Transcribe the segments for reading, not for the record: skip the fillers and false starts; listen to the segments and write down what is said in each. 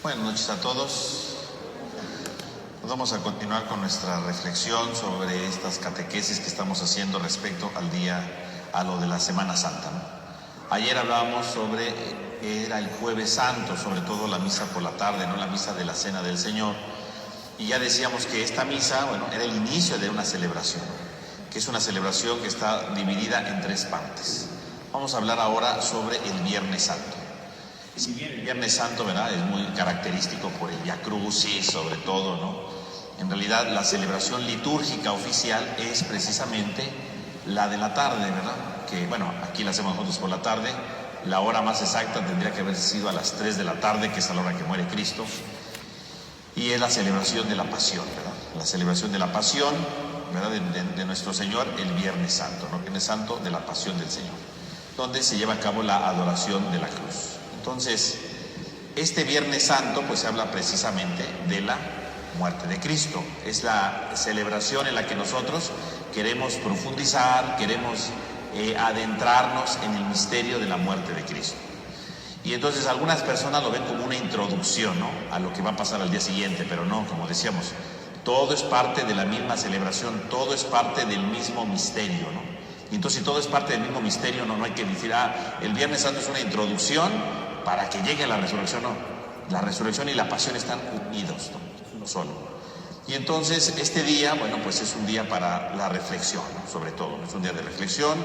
Buenas noches a todos. Vamos a continuar con nuestra reflexión sobre estas catequesis que estamos haciendo respecto a lo de la Semana Santa, ¿no? Ayer hablábamos sobre, era el Jueves Santo, sobre todo la misa por la tarde, ¿no? La misa de la Cena del Señor. Y ya decíamos que esta misa, era el inicio de una celebración, que es una celebración que está dividida en tres partes. Vamos a hablar ahora sobre el Viernes Santo. Si bien el Viernes Santo, ¿verdad?, es muy característico por el Via Crucis, sobre todo, ¿no? En realidad, la celebración litúrgica oficial es precisamente la de la tarde, ¿verdad? Que, aquí la hacemos nosotros por la tarde. La hora más exacta tendría que haber sido a las 3 de la tarde, que es a la hora que muere Cristo. Y es la celebración de la Pasión, ¿verdad? La celebración de la Pasión, ¿verdad?, de nuestro Señor, el Viernes Santo, ¿no? Viernes Santo de la Pasión del Señor, donde se lleva a cabo la adoración de la cruz. Entonces, este Viernes Santo, pues se habla precisamente de la muerte de Cristo. Es la celebración en la que nosotros queremos profundizar, queremos adentrarnos en el misterio de la muerte de Cristo. Y entonces algunas personas lo ven como una introducción, ¿no?, a lo que va a pasar al día siguiente, pero no, como decíamos, todo es parte de la misma celebración, todo es parte del mismo misterio, ¿no? Y entonces, si todo es parte del mismo misterio, no hay que decir, el Viernes Santo es una introducción para que llegue a la resurrección. No, la resurrección y la pasión están unidos, ¿no? Uno solo. Y entonces este día, pues es un día para la reflexión, ¿no? Sobre todo, ¿no? Es un día de reflexión,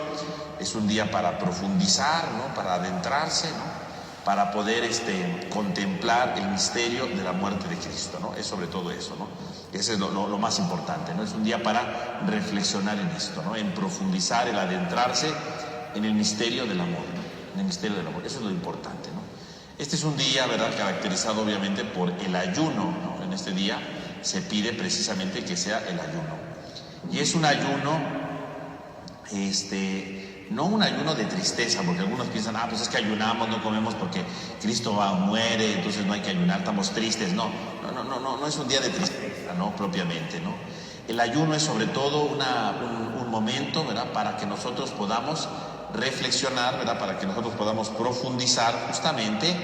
es un día para profundizar, ¿no?, para adentrarse, ¿no?, para poder contemplar el misterio de la muerte de Cristo, ¿no? Es sobre todo eso, ¿no? Ese es lo más importante, ¿no? Es un día para reflexionar en esto, ¿no?, en profundizar, en adentrarse en el misterio del amor, ¿no? En el misterio del amor, eso es lo importante, ¿no? Este es un día, ¿verdad?, caracterizado obviamente por el ayuno, ¿no? En este día se pide precisamente que sea el ayuno. Y es un ayuno, no un ayuno de tristeza, porque algunos piensan, pues es que ayunamos, no comemos porque Cristo muere, entonces no hay que ayunar, estamos tristes. No es un día de tristeza, ¿no?, propiamente, ¿no? El ayuno es sobre todo un momento, ¿verdad?, para que nosotros podamos reflexionar, ¿verdad?, para que nosotros podamos profundizar justamente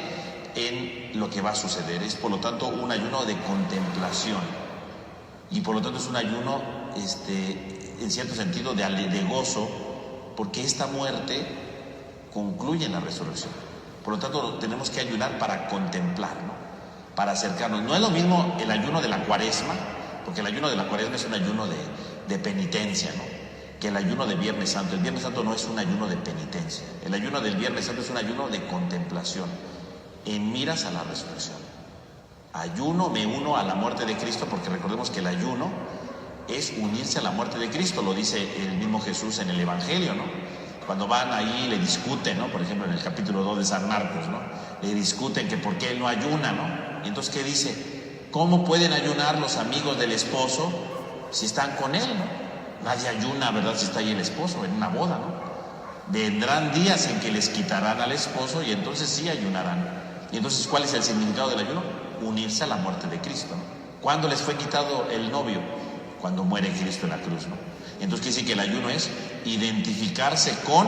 en lo que va a suceder. Es por lo tanto un ayuno de contemplación y por lo tanto es un ayuno en cierto sentido de gozo, porque esta muerte concluye en la resurrección. Por lo tanto tenemos que ayunar para contemplar, ¿no?, para acercarnos. No es lo mismo el ayuno de la Cuaresma, porque el ayuno de la Cuaresma es un ayuno de penitencia, ¿no?, que el ayuno de Viernes Santo. El Viernes Santo no es un ayuno de penitencia. El ayuno del Viernes Santo es un ayuno de contemplación, en miras a la resurrección. Ayuno, me uno a la muerte de Cristo, porque recordemos que el ayuno es unirse a la muerte de Cristo, lo dice el mismo Jesús en el Evangelio, ¿no? Cuando van ahí le discuten, ¿no?, por ejemplo en el capítulo 2 de San Marcos, ¿no?, le discuten que por qué él no ayuna, ¿no? Y entonces, ¿qué dice? ¿Cómo pueden ayunar los amigos del esposo si están con él, ¿no? Nadie ayuna, ¿verdad?, si está ahí el esposo en una boda, ¿no? Vendrán días en que les quitarán al esposo y entonces sí ayunarán. Y entonces, ¿cuál es el significado del ayuno? Unirse a la muerte de Cristo, ¿no? ¿Cuándo les fue quitado el novio? Cuando muere Cristo en la cruz, ¿no? Entonces quiere decir que el ayuno es identificarse con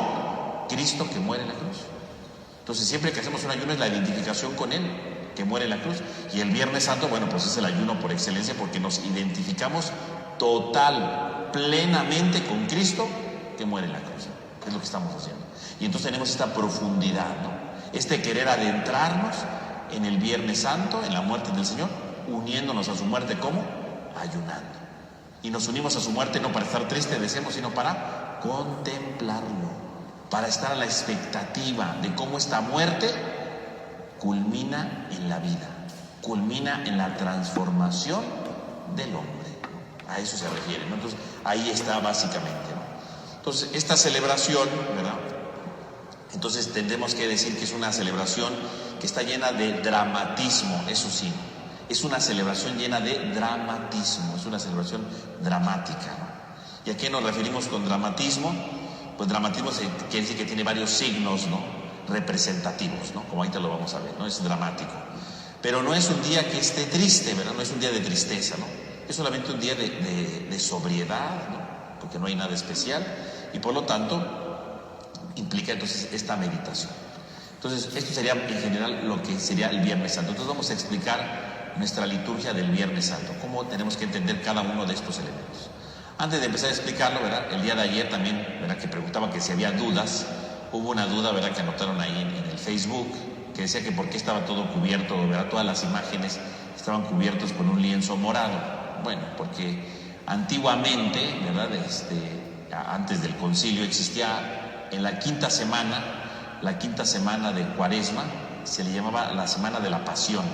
Cristo que muere en la cruz. Entonces siempre que hacemos un ayuno es la identificación con Él que muere en la cruz. Y el Viernes Santo, pues es el ayuno por excelencia, porque nos identificamos plenamente con Cristo que muere en la cruz. Es lo que estamos haciendo. Y entonces tenemos esta profundidad, ¿no?, este querer adentrarnos en el Viernes Santo, en la muerte del Señor, uniéndonos a su muerte. ¿Cómo? Ayunando. Y nos unimos a su muerte no para estar tristes, decimos, sino para contemplarlo, para estar a la expectativa de cómo esta muerte culmina en la vida, culmina en la transformación del hombre, ¿no? A eso se refiere, ¿no? Entonces, ahí está básicamente, ¿no? Entonces, esta celebración, ¿verdad?, entonces tendremos que decir que es una celebración que está llena de dramatismo, eso sí. Es una celebración llena de dramatismo, es una celebración dramática, ¿no? ¿Y a qué nos referimos con dramatismo? Pues dramatismo quiere decir que tiene varios signos, ¿no?, representativos, ¿no?, como ahorita lo vamos a ver, ¿no? Es dramático. Pero no es un día que esté triste, ¿verdad? No es un día de tristeza, ¿no? Es solamente un día de sobriedad, ¿no?, porque no hay nada especial y por lo tanto implica entonces esta meditación. Entonces, esto sería en general lo que sería el Viernes Santo. Entonces vamos a explicar nuestra liturgia del Viernes Santo, cómo tenemos que entender cada uno de estos elementos. Antes de empezar a explicarlo, ¿verdad? El día de ayer también, ¿verdad?, que preguntaba que si había dudas, hubo una duda, ¿verdad?, que anotaron ahí en el Facebook, que decía que por qué estaba todo cubierto, ¿verdad?, todas las imágenes estaban cubiertos con un lienzo morado. Bueno, porque antiguamente, ¿verdad?, antes del concilio existía en la quinta semana de Cuaresma, se le llamaba la semana de la Pasión.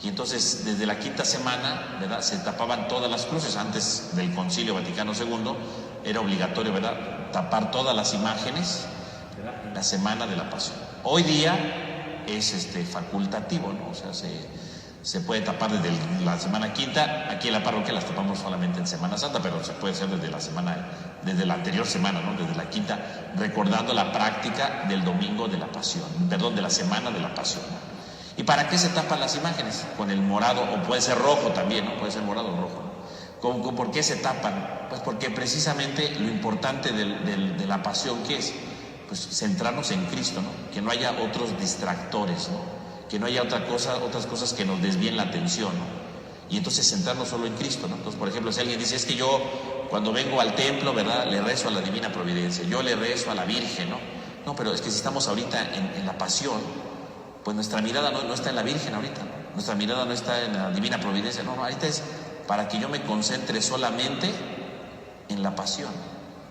Y entonces, desde la quinta semana, ¿verdad?, se tapaban todas las cruces. Antes del Concilio Vaticano II era obligatorio, ¿verdad?, tapar todas las imágenes, ¿verdad?, en la semana de la Pasión. Hoy día es facultativo, ¿no? O sea, se puede tapar desde la semana quinta. Aquí en la parroquia las tapamos solamente en Semana Santa, pero se puede hacer desde la anterior semana, ¿no?, desde la quinta, recordando la práctica del domingo de la Pasión, de la semana de la Pasión. ¿Y para qué se tapan las imágenes? Con el morado, o puede ser rojo también, ¿no? Puede ser morado o rojo. ¿Por qué se tapan? Pues porque precisamente lo importante de la Pasión, ¿qué es? Pues centrarnos en Cristo, ¿no? Que no haya otros distractores, ¿no? Que no haya otras cosas que nos desvíen la atención, ¿no? Y entonces centrarnos solo en Cristo, ¿no? Entonces, por ejemplo, si alguien dice, es que yo cuando vengo al templo, ¿verdad?, le rezo a la Divina Providencia, yo le rezo a la Virgen, ¿no? No, pero es que si estamos ahorita en la Pasión, pues nuestra mirada no está en la Virgen ahorita, ¿no? Nuestra mirada no está en la Divina Providencia, no, ahorita es para que yo me concentre solamente en la Pasión,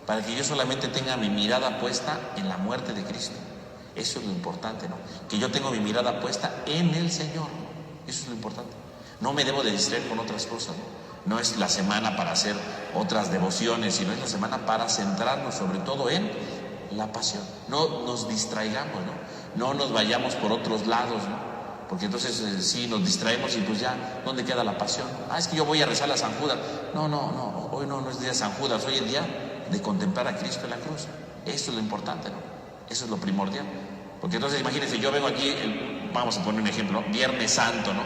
para que yo solamente tenga mi mirada puesta en la muerte de Cristo. Eso es lo importante, ¿no? Que yo tengo mi mirada puesta en el Señor, ¿no? Eso es lo importante. No me debo de distraer con otras cosas, ¿no? No es la semana para hacer otras devociones, sino es la semana para centrarnos sobre todo en la Pasión. No nos distraigamos, no nos vayamos por otros lados, ¿no? Porque entonces sí nos distraemos y pues ya, ¿dónde queda la Pasión? Es que yo voy a rezar a San Judas. No, hoy no es día de San Judas, hoy es el día de contemplar a Cristo en la cruz. Eso es lo importante, ¿no? Eso es lo primordial. Porque entonces imagínense, yo vengo aquí, vamos a poner un ejemplo, Viernes Santo, ¿no?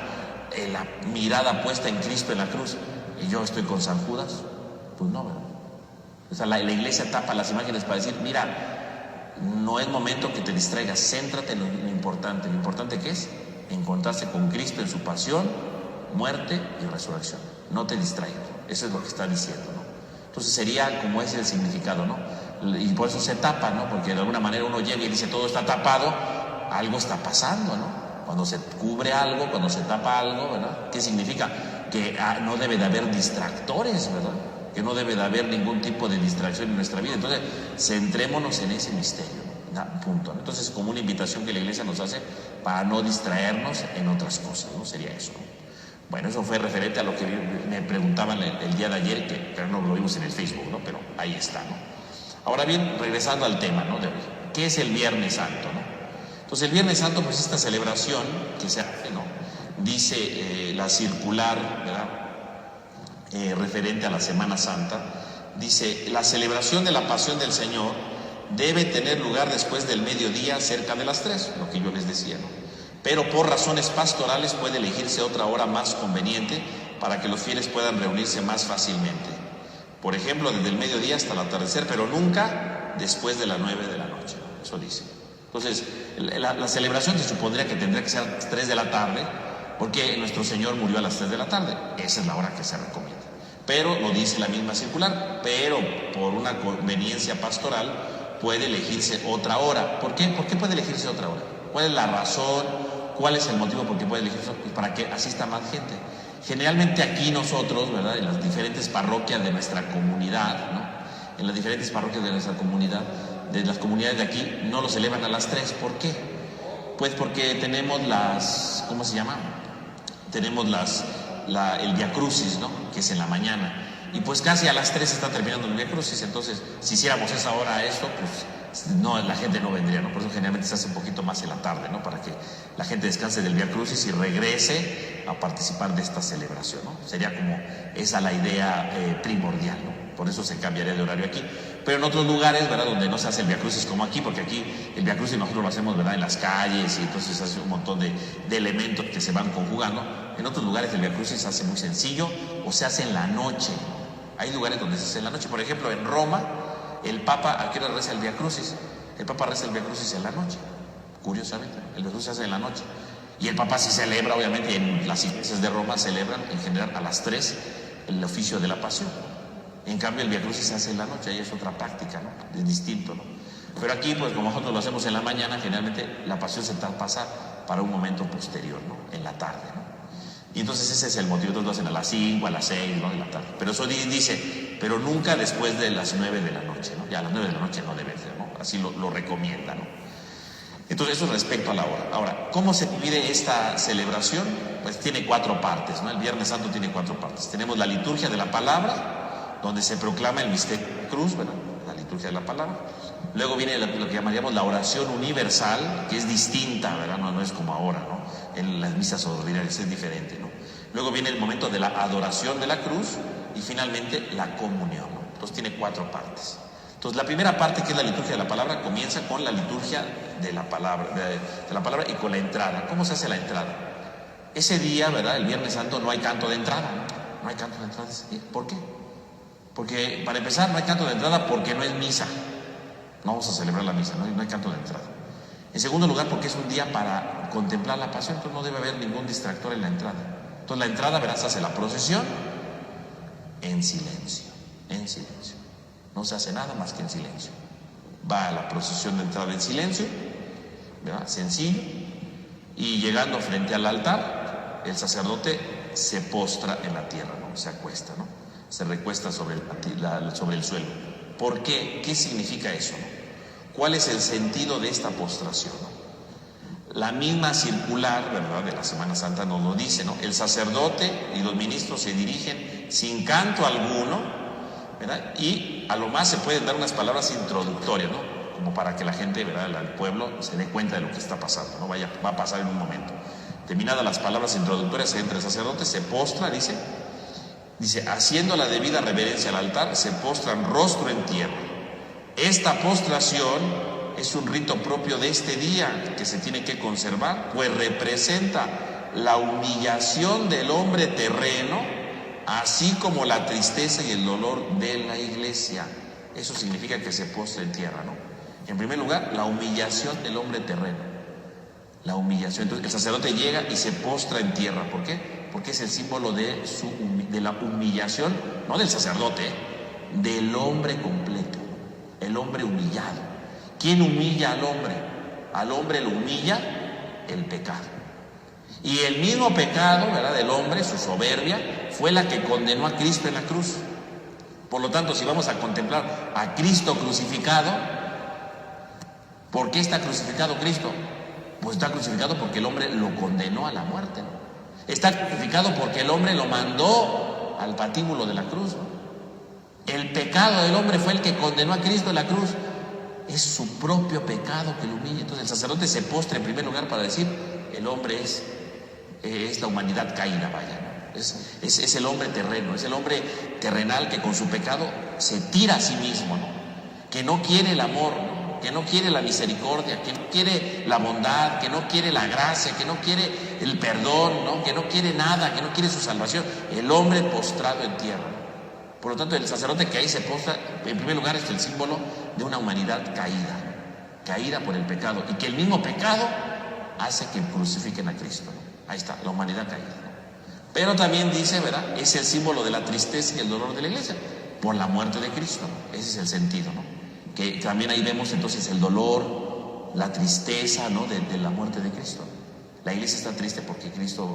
La mirada puesta en Cristo en la cruz, y yo estoy con San Judas, pues no, ¿verdad? O sea, la iglesia tapa las imágenes para decir, mira, no es momento que te distraigas, céntrate en lo importante. Lo importante que es encontrarse con Cristo en su pasión, muerte y resurrección. No te distraigas, eso es lo que está diciendo, ¿no? Entonces sería como ese el significado, ¿no? Y por eso se tapa, ¿no? Porque de alguna manera uno llega y dice todo está tapado, algo está pasando, ¿no? Cuando se cubre algo, cuando se tapa algo, ¿verdad? ¿Qué significa? Que no debe de haber distractores, ¿verdad? Que no debe de haber ningún tipo de distracción en nuestra vida. Entonces, centrémonos en ese misterio, ¿no? Punto, ¿no? Entonces, como una invitación que la iglesia nos hace para no distraernos en otras cosas, ¿no? Sería eso, ¿no? Bueno, eso fue referente a lo que me preguntaban el día de ayer, que no lo vimos en el Facebook, ¿no? Pero ahí está, ¿no? Ahora bien, regresando al tema, ¿no?, de hoy, ¿qué es el Viernes Santo, no? Entonces, el Viernes Santo, pues esta celebración que se hace, ¿no? Dice la circular, ¿verdad?, referente a la Semana Santa, dice, la celebración de la Pasión del Señor debe tener lugar después del mediodía, cerca de las 3, lo que yo les decía, ¿no? Pero por razones pastorales puede elegirse otra hora más conveniente para que los fieles puedan reunirse más fácilmente. Por ejemplo, desde el mediodía hasta el atardecer, pero nunca después de las 9 de la noche. Eso dice. Entonces, la celebración se supondría que tendría que ser a las 3 de la tarde, porque nuestro Señor murió a las 3 de la tarde. Esa es la hora que se recomienda. Pero lo dice la misma circular, pero por una conveniencia pastoral puede elegirse otra hora. ¿Por qué? ¿Por qué puede elegirse otra hora? ¿Cuál es la razón? ¿Cuál es el motivo por qué puede elegirse? Pues para que asista más gente. Generalmente aquí nosotros, ¿verdad?, en las diferentes parroquias de nuestra comunidad, ¿no?, en las diferentes parroquias de nuestra comunidad, de las comunidades de aquí, no lo celebran a las 3. ¿Por qué? Pues porque tenemos ¿cómo se llama? Tenemos el Via Crucis, ¿no?, que es en la mañana. Y pues casi a las 3 está terminando el Via Crucis. Entonces, si hiciéramos esa hora esto, pues no, la gente no vendría, ¿no? Por eso generalmente se hace un poquito más en la tarde, ¿no?, para que la gente descanse del Via Crucis y regrese a participar de esta celebración, ¿no? Sería como esa la idea primordial, ¿no? Por eso se cambiaría de horario aquí. Pero en otros lugares, ¿verdad?, donde no se hace el Via Crucis como aquí, porque aquí el Via Crucis nosotros lo hacemos, ¿verdad?, en las calles, y entonces hace un montón de elementos que se van conjugando. En otros lugares el Via Crucis se hace muy sencillo o se hace en la noche. Hay lugares donde se hace en la noche. Por ejemplo, en Roma, el Papa, ¿a qué hora reza el Via Crucis? El Papa reza el Via Crucis en la noche. Curiosamente, el Jesús se hace en la noche. Y el Papa sí celebra, obviamente, en las iglesias de Roma celebran en general a las 3 el oficio de la pasión. En cambio, el Vía Crucis se hace en la noche, ahí es otra práctica, ¿no? Es distinto, ¿no? Pero aquí, pues como nosotros lo hacemos en la mañana, generalmente la pasión se traspasa para un momento posterior, ¿no? En la tarde, ¿no? Y entonces ese es el motivo. Entonces lo hacen a las 5, a las 6, ¿no? De la tarde. Pero eso dice, pero nunca después de las 9 de la noche, ¿no? Ya a las 9 de la noche no debe ser, ¿no? Así lo recomienda, ¿no? Entonces eso es respecto a la hora. Ahora, ¿cómo se divide esta celebración? Pues tiene 4 partes, ¿no? El Viernes Santo tiene 4 partes. Tenemos la liturgia de la palabra, donde se proclama el misterio de la cruz, ¿verdad? La liturgia de la palabra. Luego viene lo que llamaríamos la oración universal, que es distinta, ¿verdad? No es como ahora, ¿no? En las misas ordinarias es diferente, ¿no? Luego viene el momento de la adoración de la cruz y finalmente la comunión, ¿no? Entonces tiene 4 partes. Entonces la primera parte, que es la liturgia de la palabra, comienza con la liturgia de la palabra, de la palabra y con la entrada. ¿Cómo se hace la entrada? Ese día, ¿verdad? El Viernes Santo no hay canto de entrada, ¿no? No hay canto de entrada ese día. ¿Por qué? Porque para empezar no hay canto de entrada porque no es misa. No vamos a celebrar la misa, no hay canto de entrada. En segundo lugar, porque es un día para contemplar la pasión, entonces no debe haber ningún distractor en la entrada. Entonces la entrada, verás, hace la procesión en silencio, en silencio. No se hace nada más que en silencio. Va a la procesión de entrada en silencio, ¿verdad? Sencillo. Y llegando frente al altar, el sacerdote se postra en la tierra, ¿no? Se acuesta, ¿no? Se recuesta sobre el suelo. ¿Por qué? ¿Qué significa eso, no? ¿Cuál es el sentido de esta postración, no? La misma circular, ¿verdad?, de la Semana Santa nos lo dice, ¿no? El sacerdote y los ministros se dirigen sin canto alguno, ¿verdad? Y a lo más se pueden dar unas palabras introductorias, ¿no? Como para que la gente, ¿verdad?, el pueblo se dé cuenta de lo que está pasando, ¿no? Va a pasar en un momento. Terminadas las palabras introductorias, entra el sacerdote, se postra, dice, haciendo la debida reverencia al altar, se postran rostro en tierra. Esta postración es un rito propio de este día que se tiene que conservar, pues representa la humillación del hombre terreno, así como la tristeza y el dolor de la iglesia. Eso significa que se postra en tierra, ¿no? En primer lugar, la humillación del hombre terreno. La humillación. Entonces, el sacerdote llega y se postra en tierra. ¿Por qué? Porque es el símbolo de la humillación, no del sacerdote, del hombre completo, el hombre humillado. ¿Quién humilla al hombre? Al hombre lo humilla el pecado. Y el mismo pecado, ¿verdad?, del hombre, su soberbia, fue la que condenó a Cristo en la cruz. Por lo tanto, si vamos a contemplar a Cristo crucificado, ¿por qué está crucificado Cristo? Pues está crucificado porque el hombre lo condenó a la muerte, ¿no? Está crucificado porque el hombre lo mandó al patíbulo de la cruz, ¿no? El pecado del hombre fue el que condenó a Cristo en la cruz. Es su propio pecado que lo humilla. Entonces el sacerdote se postra en primer lugar para decir, el hombre es la humanidad caída, vaya, ¿no? Es el hombre terreno, es el hombre terrenal que con su pecado se tira a sí mismo, ¿no? Que no quiere el amor, ¿no? Que no quiere la misericordia, que no quiere la bondad, que no quiere la gracia, que no quiere el perdón, ¿no? Que no quiere nada, que no quiere su salvación. El hombre postrado en tierra. Por lo tanto, el sacerdote que ahí se postra, en primer lugar, es el símbolo de una humanidad caída por el pecado, y que el mismo pecado hace que crucifiquen a Cristo, ¿no? Ahí está, la humanidad caída, ¿no? Pero también dice, ¿verdad?, es el símbolo de la tristeza y el dolor de la iglesia por la muerte de Cristo, ¿no? Ese es el sentido, ¿no? Que también ahí vemos entonces el dolor, la tristeza, ¿no?, de la muerte de Cristo. La iglesia está triste porque Cristo,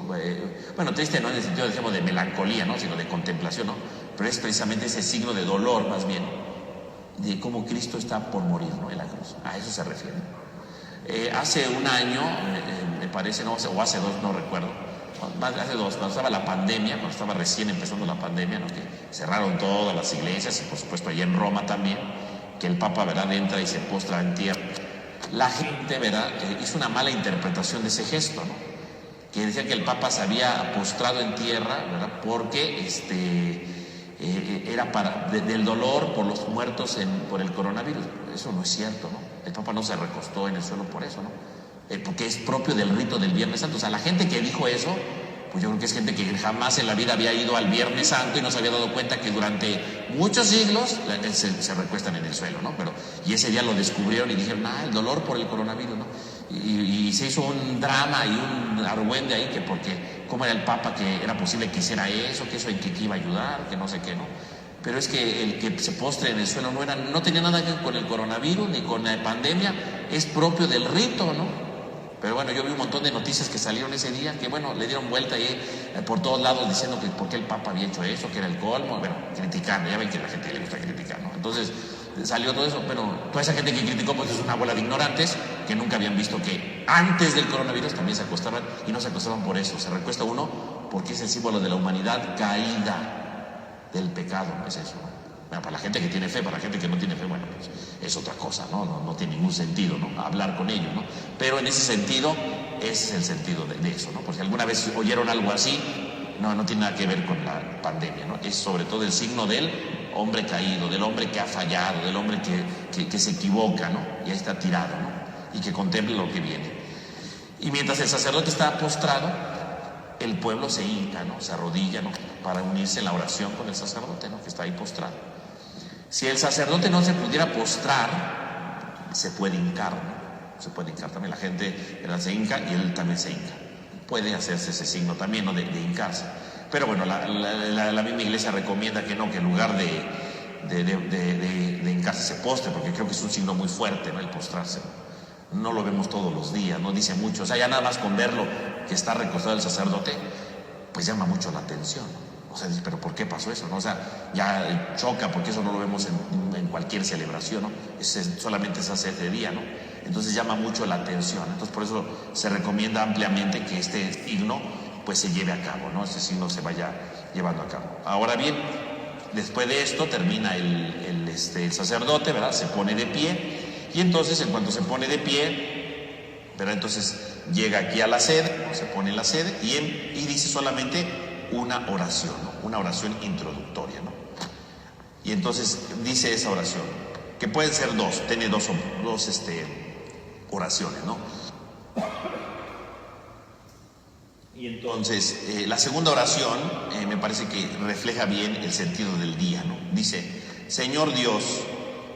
bueno, triste no en el sentido, digamos, de melancolía, ¿no?, sino de contemplación, ¿no? Pero es precisamente ese signo de dolor, más bien, de cómo Cristo está por morir, ¿no?, en la cruz. A eso se refiere. Hace un año, me parece, no, o hace 2, no recuerdo, hace 2, cuando estaba la pandemia, cuando estaba recién empezando la pandemia, ¿no?, que cerraron todas las iglesias, y por supuesto allá en Roma también, que el Papa, ¿verdad?, entra y se postra en tierra. La gente, ¿verdad?, hizo una mala interpretación de ese gesto, ¿no?, que decía que el Papa se había postrado en tierra, ¿verdad?, porque era del dolor por los muertos por el coronavirus. Eso no es cierto, ¿no? El Papa no se recostó en el suelo por eso, ¿no? Porque es propio del rito del Viernes Santo. O sea, la gente que dijo eso, pues yo creo que es gente que jamás en la vida había ido al Viernes Santo y no se había dado cuenta que durante muchos siglos se recuestan en el suelo, ¿no? Y ese día lo descubrieron y dijeron, el dolor por el coronavirus, ¿no? y se hizo un drama y un argüende ahí, que porque cómo era el Papa, que era posible que hiciera eso, que eso en que iba a ayudar, que no sé qué, ¿no? Pero es que el que se postre en el suelo no tenía nada que ver con el coronavirus ni con la pandemia, es propio del rito, ¿no? Pero bueno, yo vi un montón de noticias que salieron ese día, que bueno, le dieron vuelta ahí por todos lados diciendo que por qué el Papa había hecho eso, que era el colmo, bueno, criticando, ya ven que a la gente le gusta criticar, ¿no? Entonces salió todo eso, pero toda esa gente que criticó pues es una bola de ignorantes que nunca habían visto que antes del coronavirus también se acostaban, y no se acostaban por eso, se recuesta uno porque es el símbolo de la humanidad caída del pecado, no es eso, ¿no? Bueno, para la gente que tiene fe, para la gente que no tiene fe, bueno, pues es otra cosa, ¿no? No tiene ningún sentido, ¿no? Hablar con ellos, ¿no? Pero en ese sentido, ese es el sentido de eso, ¿no? Porque alguna vez oyeron algo así, no tiene nada que ver con la pandemia, ¿no? Es sobre todo el signo del hombre caído, del hombre que ha fallado, del hombre que se equivoca, ¿no? Y ahí está tirado, ¿no? Y que contempla lo que viene. Y mientras el sacerdote está postrado, el pueblo se hinca, ¿no? Se arrodilla, ¿no? Para unirse en la oración con el sacerdote, ¿no? Que está ahí postrado. Si el sacerdote no se pudiera postrar, se puede hincar, ¿no? Se puede hincar también. La gente, ¿verdad?, se hinca y él también se hinca. Puede hacerse ese signo también, ¿no? De hincarse. Pero bueno, la misma iglesia recomienda que no, que en lugar de hincarse se postre, porque creo que es un signo muy fuerte, ¿no? El postrarse. No lo vemos todos los días, no dice mucho. O sea, ya nada más con verlo que está recostado el sacerdote, pues llama mucho la atención. O sea, pero ¿por qué pasó eso? ¿No? O sea, ya choca, porque eso no lo vemos en cualquier celebración, ¿no? Solamente se hace ese día, ¿no? Entonces llama mucho la atención. Entonces por eso se recomienda ampliamente que este signo pues se lleve a cabo, ¿no? Ese signo se vaya llevando a cabo. Ahora bien, después de esto termina el sacerdote, ¿verdad? Se pone de pie, y entonces en cuanto se pone de pie, ¿verdad? Entonces llega aquí a la sede, ¿no? Se pone en la sede y dice solamente una oración, ¿no? Una oración introductoria, ¿no? Y entonces dice esa oración, que pueden ser dos, tiene dos oraciones, ¿no? Y entonces la segunda oración me parece que refleja bien el sentido del día, ¿no? Dice: Señor Dios,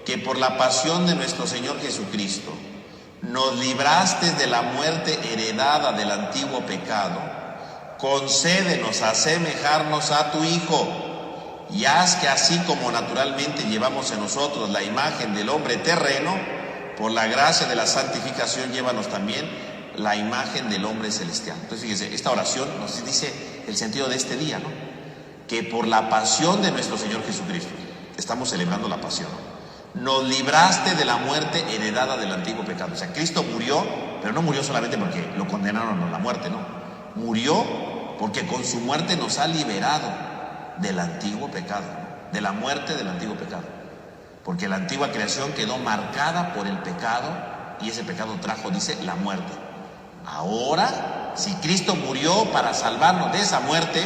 que por la pasión de nuestro Señor Jesucristo nos libraste de la muerte heredada del antiguo pecado, concédenos asemejarnos a tu Hijo, y haz que así como naturalmente llevamos en nosotros la imagen del hombre terreno, por la gracia de la santificación llévanos también la imagen del hombre celestial. Entonces fíjense, esta oración nos dice el sentido de este día, ¿no? Que por la pasión de nuestro Señor Jesucristo, estamos celebrando la pasión, ¿no? Nos libraste de la muerte heredada del antiguo pecado. O sea, Cristo murió, pero no murió solamente porque lo condenaron a la muerte, no. Murió porque con su muerte nos ha liberado del antiguo pecado, de la muerte del antiguo pecado. Porque la antigua creación quedó marcada por el pecado, y ese pecado trajo, dice, la muerte. Ahora, si Cristo murió para salvarnos de esa muerte,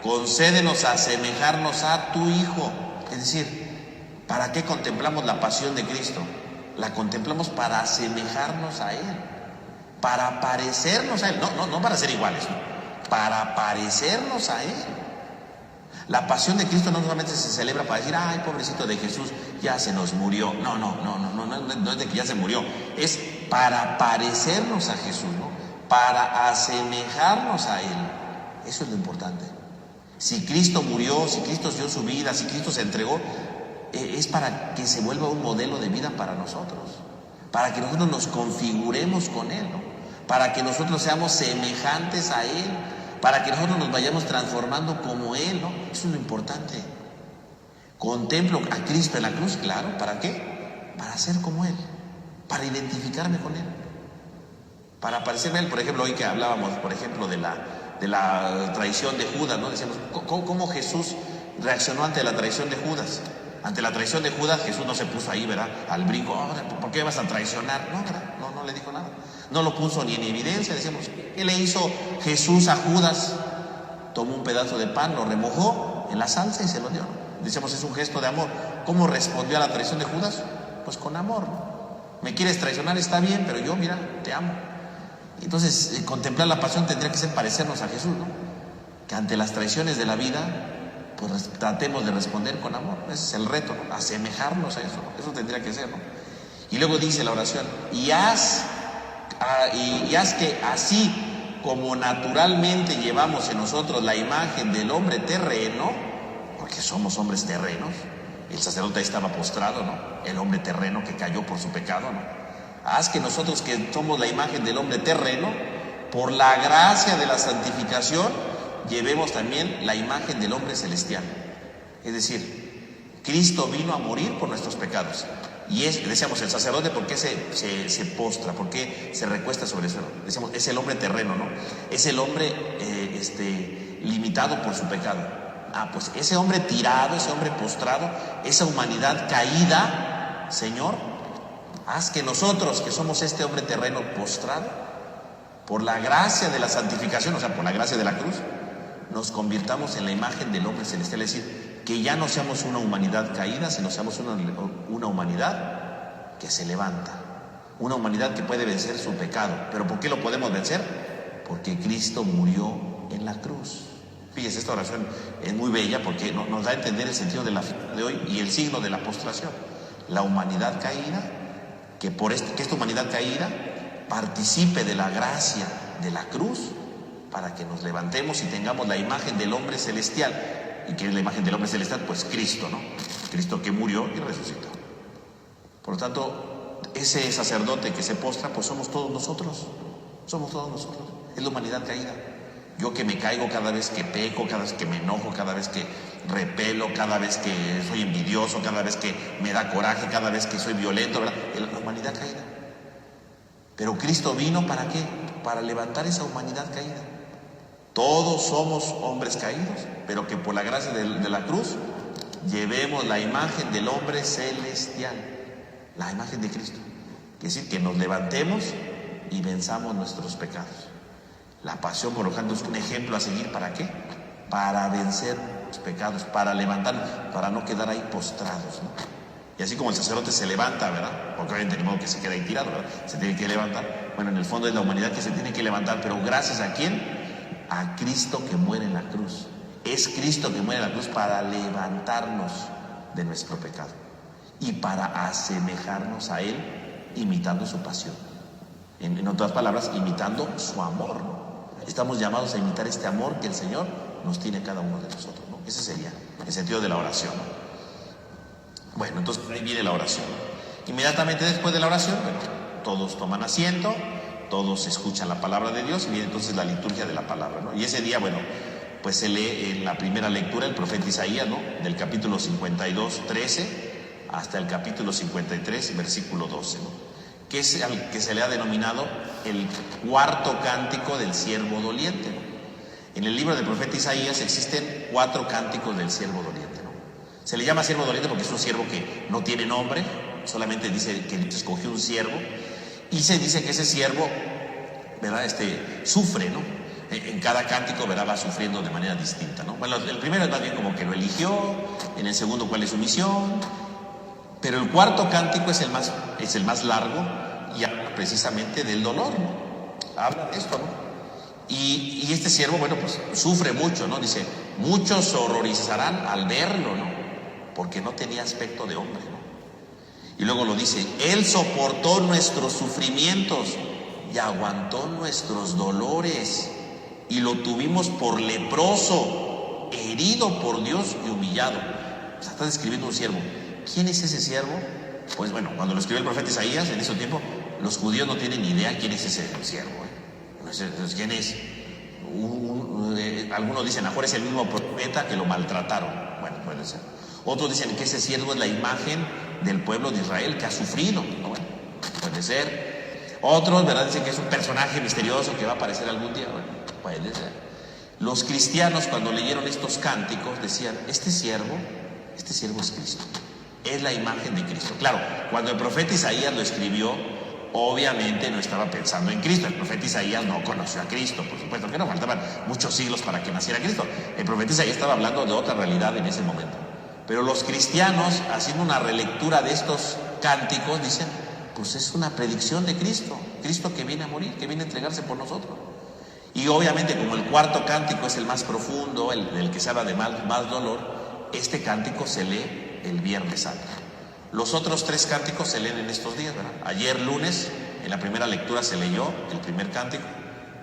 concédenos asemejarnos a tu Hijo. Es decir, ¿para qué contemplamos la pasión de Cristo? La contemplamos para asemejarnos a Él, para parecernos a Él, no para ser iguales, ¿no? Para parecernos a Él. La pasión de Cristo no solamente se celebra para decir, ay, pobrecito de Jesús, ya se nos murió. No es de que ya se murió, es para parecernos a Jesús, ¿no? Para asemejarnos a Él. Eso es lo importante. Si Cristo murió, si Cristo dio su vida, si Cristo se entregó, es para que se vuelva un modelo de vida para nosotros, para que nosotros nos configuremos con Él, ¿no? Para que nosotros seamos semejantes a Él, para que nosotros nos vayamos transformando como Él, ¿no? Eso es lo importante. Contemplo a Cristo en la cruz, claro, ¿para qué? Para ser como Él, para identificarme con Él, para parecerme a Él. Por ejemplo, hoy que hablábamos, por ejemplo, de la traición de Judas, ¿no? Decíamos, ¿cómo Jesús reaccionó ante la traición de Judas? Ante la traición de Judas, Jesús no se puso ahí, ¿verdad?, al brinco, ¿por qué vas a traicionar? No, ¿verdad? No le dijo nada. No lo puso ni en evidencia. Decíamos, ¿qué le hizo Jesús a Judas? Tomó un pedazo de pan, lo remojó en la salsa y se lo dio. Decíamos, es un gesto de amor. ¿Cómo respondió a la traición de Judas? Pues con amor, ¿no? Me quieres traicionar, está bien, pero yo, mira, te amo. Entonces, contemplar la pasión tendría que ser parecernos a Jesús, ¿no? Que ante las traiciones de la vida, pues tratemos de responder con amor. Ese es el reto, ¿no? Asemejarnos a eso, ¿no? Eso tendría que ser, ¿no? Y luego dice la oración, y haz y haz que así como naturalmente llevamos en nosotros la imagen del hombre terreno, porque somos hombres terrenos, el sacerdote ahí estaba postrado, ¿no? El hombre terreno que cayó por su pecado, ¿no? Haz que nosotros, que somos la imagen del hombre terreno, por la gracia de la santificación, llevemos también la imagen del hombre celestial. Es decir, Cristo vino a morir por nuestros pecados. Y decíamos, el sacerdote, ¿por qué se postra? ¿Por qué se recuesta sobre el suelo? Decíamos, es el hombre terreno, ¿no? Es el hombre limitado por su pecado. Pues ese hombre tirado, ese hombre postrado, esa humanidad caída, Señor, haz que nosotros, que somos este hombre terreno postrado, por la gracia de la santificación, o sea, por la gracia de la cruz, nos convirtamos en la imagen del hombre celestial. Es decir, que ya no seamos una humanidad caída, sino seamos una humanidad que se levanta, una humanidad que puede vencer su pecado. ¿Pero por qué lo podemos vencer? Porque Cristo murió en la cruz. Fíjese, esta oración es muy bella porque nos da a entender el sentido de la fiesta de hoy y el signo de la postración. La humanidad caída, que esta humanidad caída participe de la gracia de la cruz para que nos levantemos y tengamos la imagen del hombre celestial. ¿Y qué es la imagen del hombre celestial? Pues Cristo, ¿no? Cristo que murió y resucitó. Por lo tanto, ese sacerdote que se postra, pues somos todos nosotros. Somos todos nosotros. Es la humanidad caída. Yo que me caigo cada vez que peco, cada vez que me enojo, cada vez que repelo, cada vez que soy envidioso, cada vez que me da coraje, cada vez que soy violento, ¿verdad? Es la humanidad caída. Pero Cristo vino ¿para qué? Para levantar esa humanidad caída. Todos somos hombres caídos, pero que por la gracia de la cruz llevemos la imagen del hombre celestial, la imagen de Cristo. Es decir, que nos levantemos y venzamos nuestros pecados. La pasión, por lo tanto, es un ejemplo a seguir. ¿Para qué? Para vencer los pecados, para levantarnos, para no quedar ahí postrados, ¿no? Y así como el sacerdote se levanta, ¿verdad? Porque obviamente ni modo que se quede ahí tirado, ¿verdad? Se tiene que levantar. Bueno, en el fondo es la humanidad que se tiene que levantar, pero gracias a ¿quién? A Cristo que muere en la cruz. Es Cristo que muere en la cruz para levantarnos de nuestro pecado y para asemejarnos a Él imitando su pasión. En otras palabras, imitando su amor, ¿no? Estamos llamados a imitar este amor que el Señor nos tiene a cada uno de nosotros, ¿no? Ese sería el sentido de la oración, ¿no? Bueno, entonces ahí viene la oración. Inmediatamente después de la oración, bueno, todos toman asiento, todos escuchan la palabra de Dios y viene entonces la liturgia de la palabra, ¿no? Y ese día, bueno, pues se lee en la primera lectura el profeta Isaías, ¿no? Del capítulo 52, 13 hasta el capítulo 53, versículo 12, ¿no? Que es al que se le ha denominado el cuarto cántico del siervo doliente, ¿no? En el libro del profeta Isaías existen 4 cánticos del siervo doliente, ¿no? Se le llama siervo doliente porque es un siervo que no tiene nombre, solamente dice que escogió un siervo, y se dice que ese siervo, ¿verdad? Sufre, ¿no? En cada cántico, ¿verdad? Va sufriendo de manera distinta, ¿no? Bueno, el primero es más bien como que lo eligió, en el segundo cuál es su misión, pero el cuarto cántico es el más largo y habla precisamente del dolor, ¿no? Habla de esto, ¿no? Y este siervo, bueno, pues sufre mucho, ¿no? Dice, muchos se horrorizarán al verlo, ¿no? Porque no tenía aspecto de hombre, ¿no? Y luego lo dice, Él soportó nuestros sufrimientos y aguantó nuestros dolores y lo tuvimos por leproso, herido por Dios y humillado. O sea, está describiendo un siervo. ¿Quién es ese siervo? Pues bueno, cuando lo escribió el profeta Isaías, en ese tiempo, los judíos no tienen ni idea quién es ese siervo, No sé quién es. Algunos dicen, a lo mejor es el mismo profeta que lo maltrataron. Bueno, puede ser. Otros dicen que ese siervo es la imagen del pueblo de Israel que ha sufrido. Bueno, puede ser. Otros, ¿verdad? Dicen que es un personaje misterioso que va a aparecer algún día. Bueno, puede ser. Los cristianos, cuando leyeron estos cánticos, decían, este siervo es Cristo. Es la imagen de Cristo. Claro, cuando el profeta Isaías lo escribió, obviamente no estaba pensando en Cristo. El profeta Isaías no conoció a Cristo, por supuesto que no, faltaban muchos siglos para que naciera Cristo. El profeta Isaías estaba hablando de otra realidad en ese momento. Pero los cristianos, haciendo una relectura de estos cánticos, dicen, pues es una predicción de Cristo. Cristo que viene a morir, que viene a entregarse por nosotros. Y obviamente, como el cuarto cántico es el más profundo, el que se habla de más dolor, este cántico se lee el Viernes Santo. Los otros 3 cánticos se leen en estos días, ¿verdad? Ayer lunes en la primera lectura se leyó el primer cántico,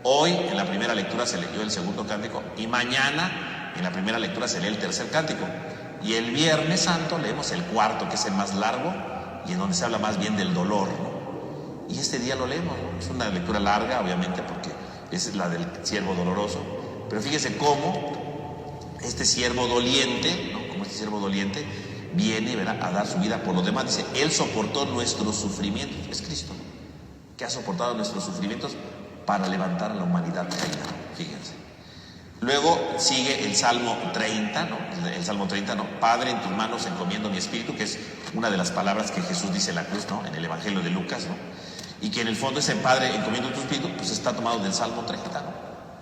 hoy en la primera lectura se leyó el segundo cántico y mañana en la primera lectura se lee el tercer cántico. Y el Viernes Santo leemos el cuarto, que es el más largo y en donde se habla más bien del dolor, ¿no? Y este día lo leemos, ¿no? Es una lectura larga, obviamente, porque esa es la del siervo doloroso. Pero fíjese cómo este siervo doliente, ¿no? Como este siervo doliente viene, ¿verdad?, a dar su vida por los demás. Dice, Él soportó nuestros sufrimientos. Es Cristo, ¿no?, que ha soportado nuestros sufrimientos para levantar a la humanidad caída. Fíjense. Luego sigue el Salmo 30, ¿no? El Salmo 30, ¿no? Padre, en tus manos encomiendo mi espíritu, que es una de las palabras que Jesús dice en la cruz, ¿no?, en el Evangelio de Lucas, ¿no? Y que en el fondo ese Padre, encomiendo tu espíritu, pues está tomado del Salmo 30, ¿no?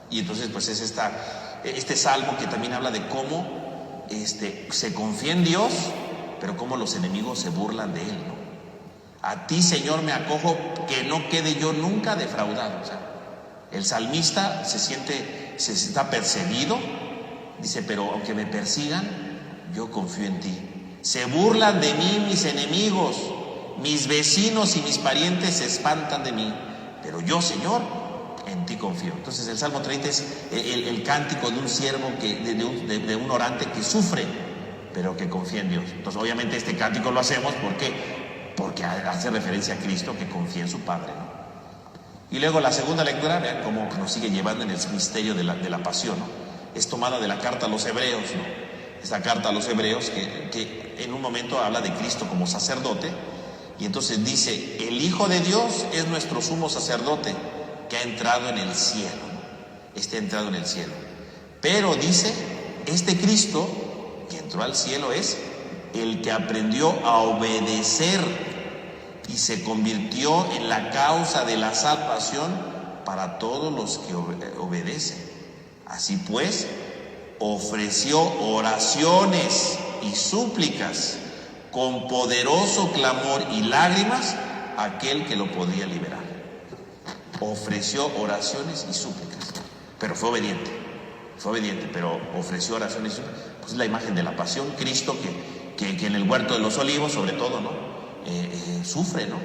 Y entonces pues es este Salmo que también habla de cómo se confía en Dios, pero cómo los enemigos se burlan de Él, ¿no? A ti, Señor, me acojo, que no quede yo nunca defraudado. O sea, el salmista se está perseguido, dice, pero aunque me persigan, yo confío en ti. Se burlan de mí mis enemigos, mis vecinos y mis parientes se espantan de mí, pero yo, Señor, en ti confío. Entonces el Salmo 30 es el cántico de un siervo, de un orante que sufre, pero que confía en Dios. Entonces obviamente este cántico lo hacemos porque hace referencia a Cristo, que confía en su Padre, ¿no? Y luego la segunda lectura, vean cómo nos sigue llevando en el misterio de la pasión, ¿no? Es tomada de la carta a los Hebreos, ¿no? Esa carta a los Hebreos que en un momento habla de Cristo como sacerdote, y entonces dice, el Hijo de Dios es nuestro sumo sacerdote que ha entrado en el cielo, ¿no? Ha entrado en el cielo. Pero dice, este Cristo que entró al cielo es el que aprendió a obedecer y se convirtió en la causa de la salvación para todos los que obedecen. Así pues, ofreció oraciones y súplicas con poderoso clamor y lágrimas a aquel que lo podía liberar. Ofreció oraciones y súplicas, pero fue obediente, pero ofreció oraciones y súplicas. Pues es la imagen de la pasión. Cristo que en el huerto de los olivos, sobre todo, ¿no?, sufre, ¿no?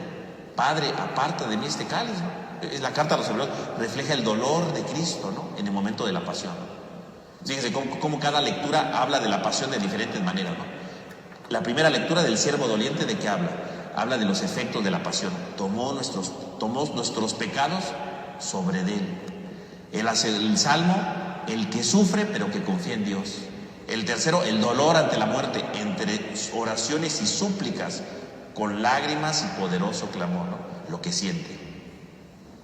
Padre, aparta de mí este cáliz, ¿no? La carta a los Hebreos refleja el dolor de Cristo, ¿no?, en el momento de la pasión. Fíjense cómo cada lectura habla de la pasión de diferentes maneras, ¿no? La primera lectura del siervo doliente, ¿de qué habla? Habla de los efectos de la pasión. Tomó nuestros pecados sobre de él. El Salmo, el que sufre pero que confía en Dios. El tercero, el dolor ante la muerte, entre oraciones y súplicas, con lágrimas y poderoso clamor, ¿no?, lo que siente.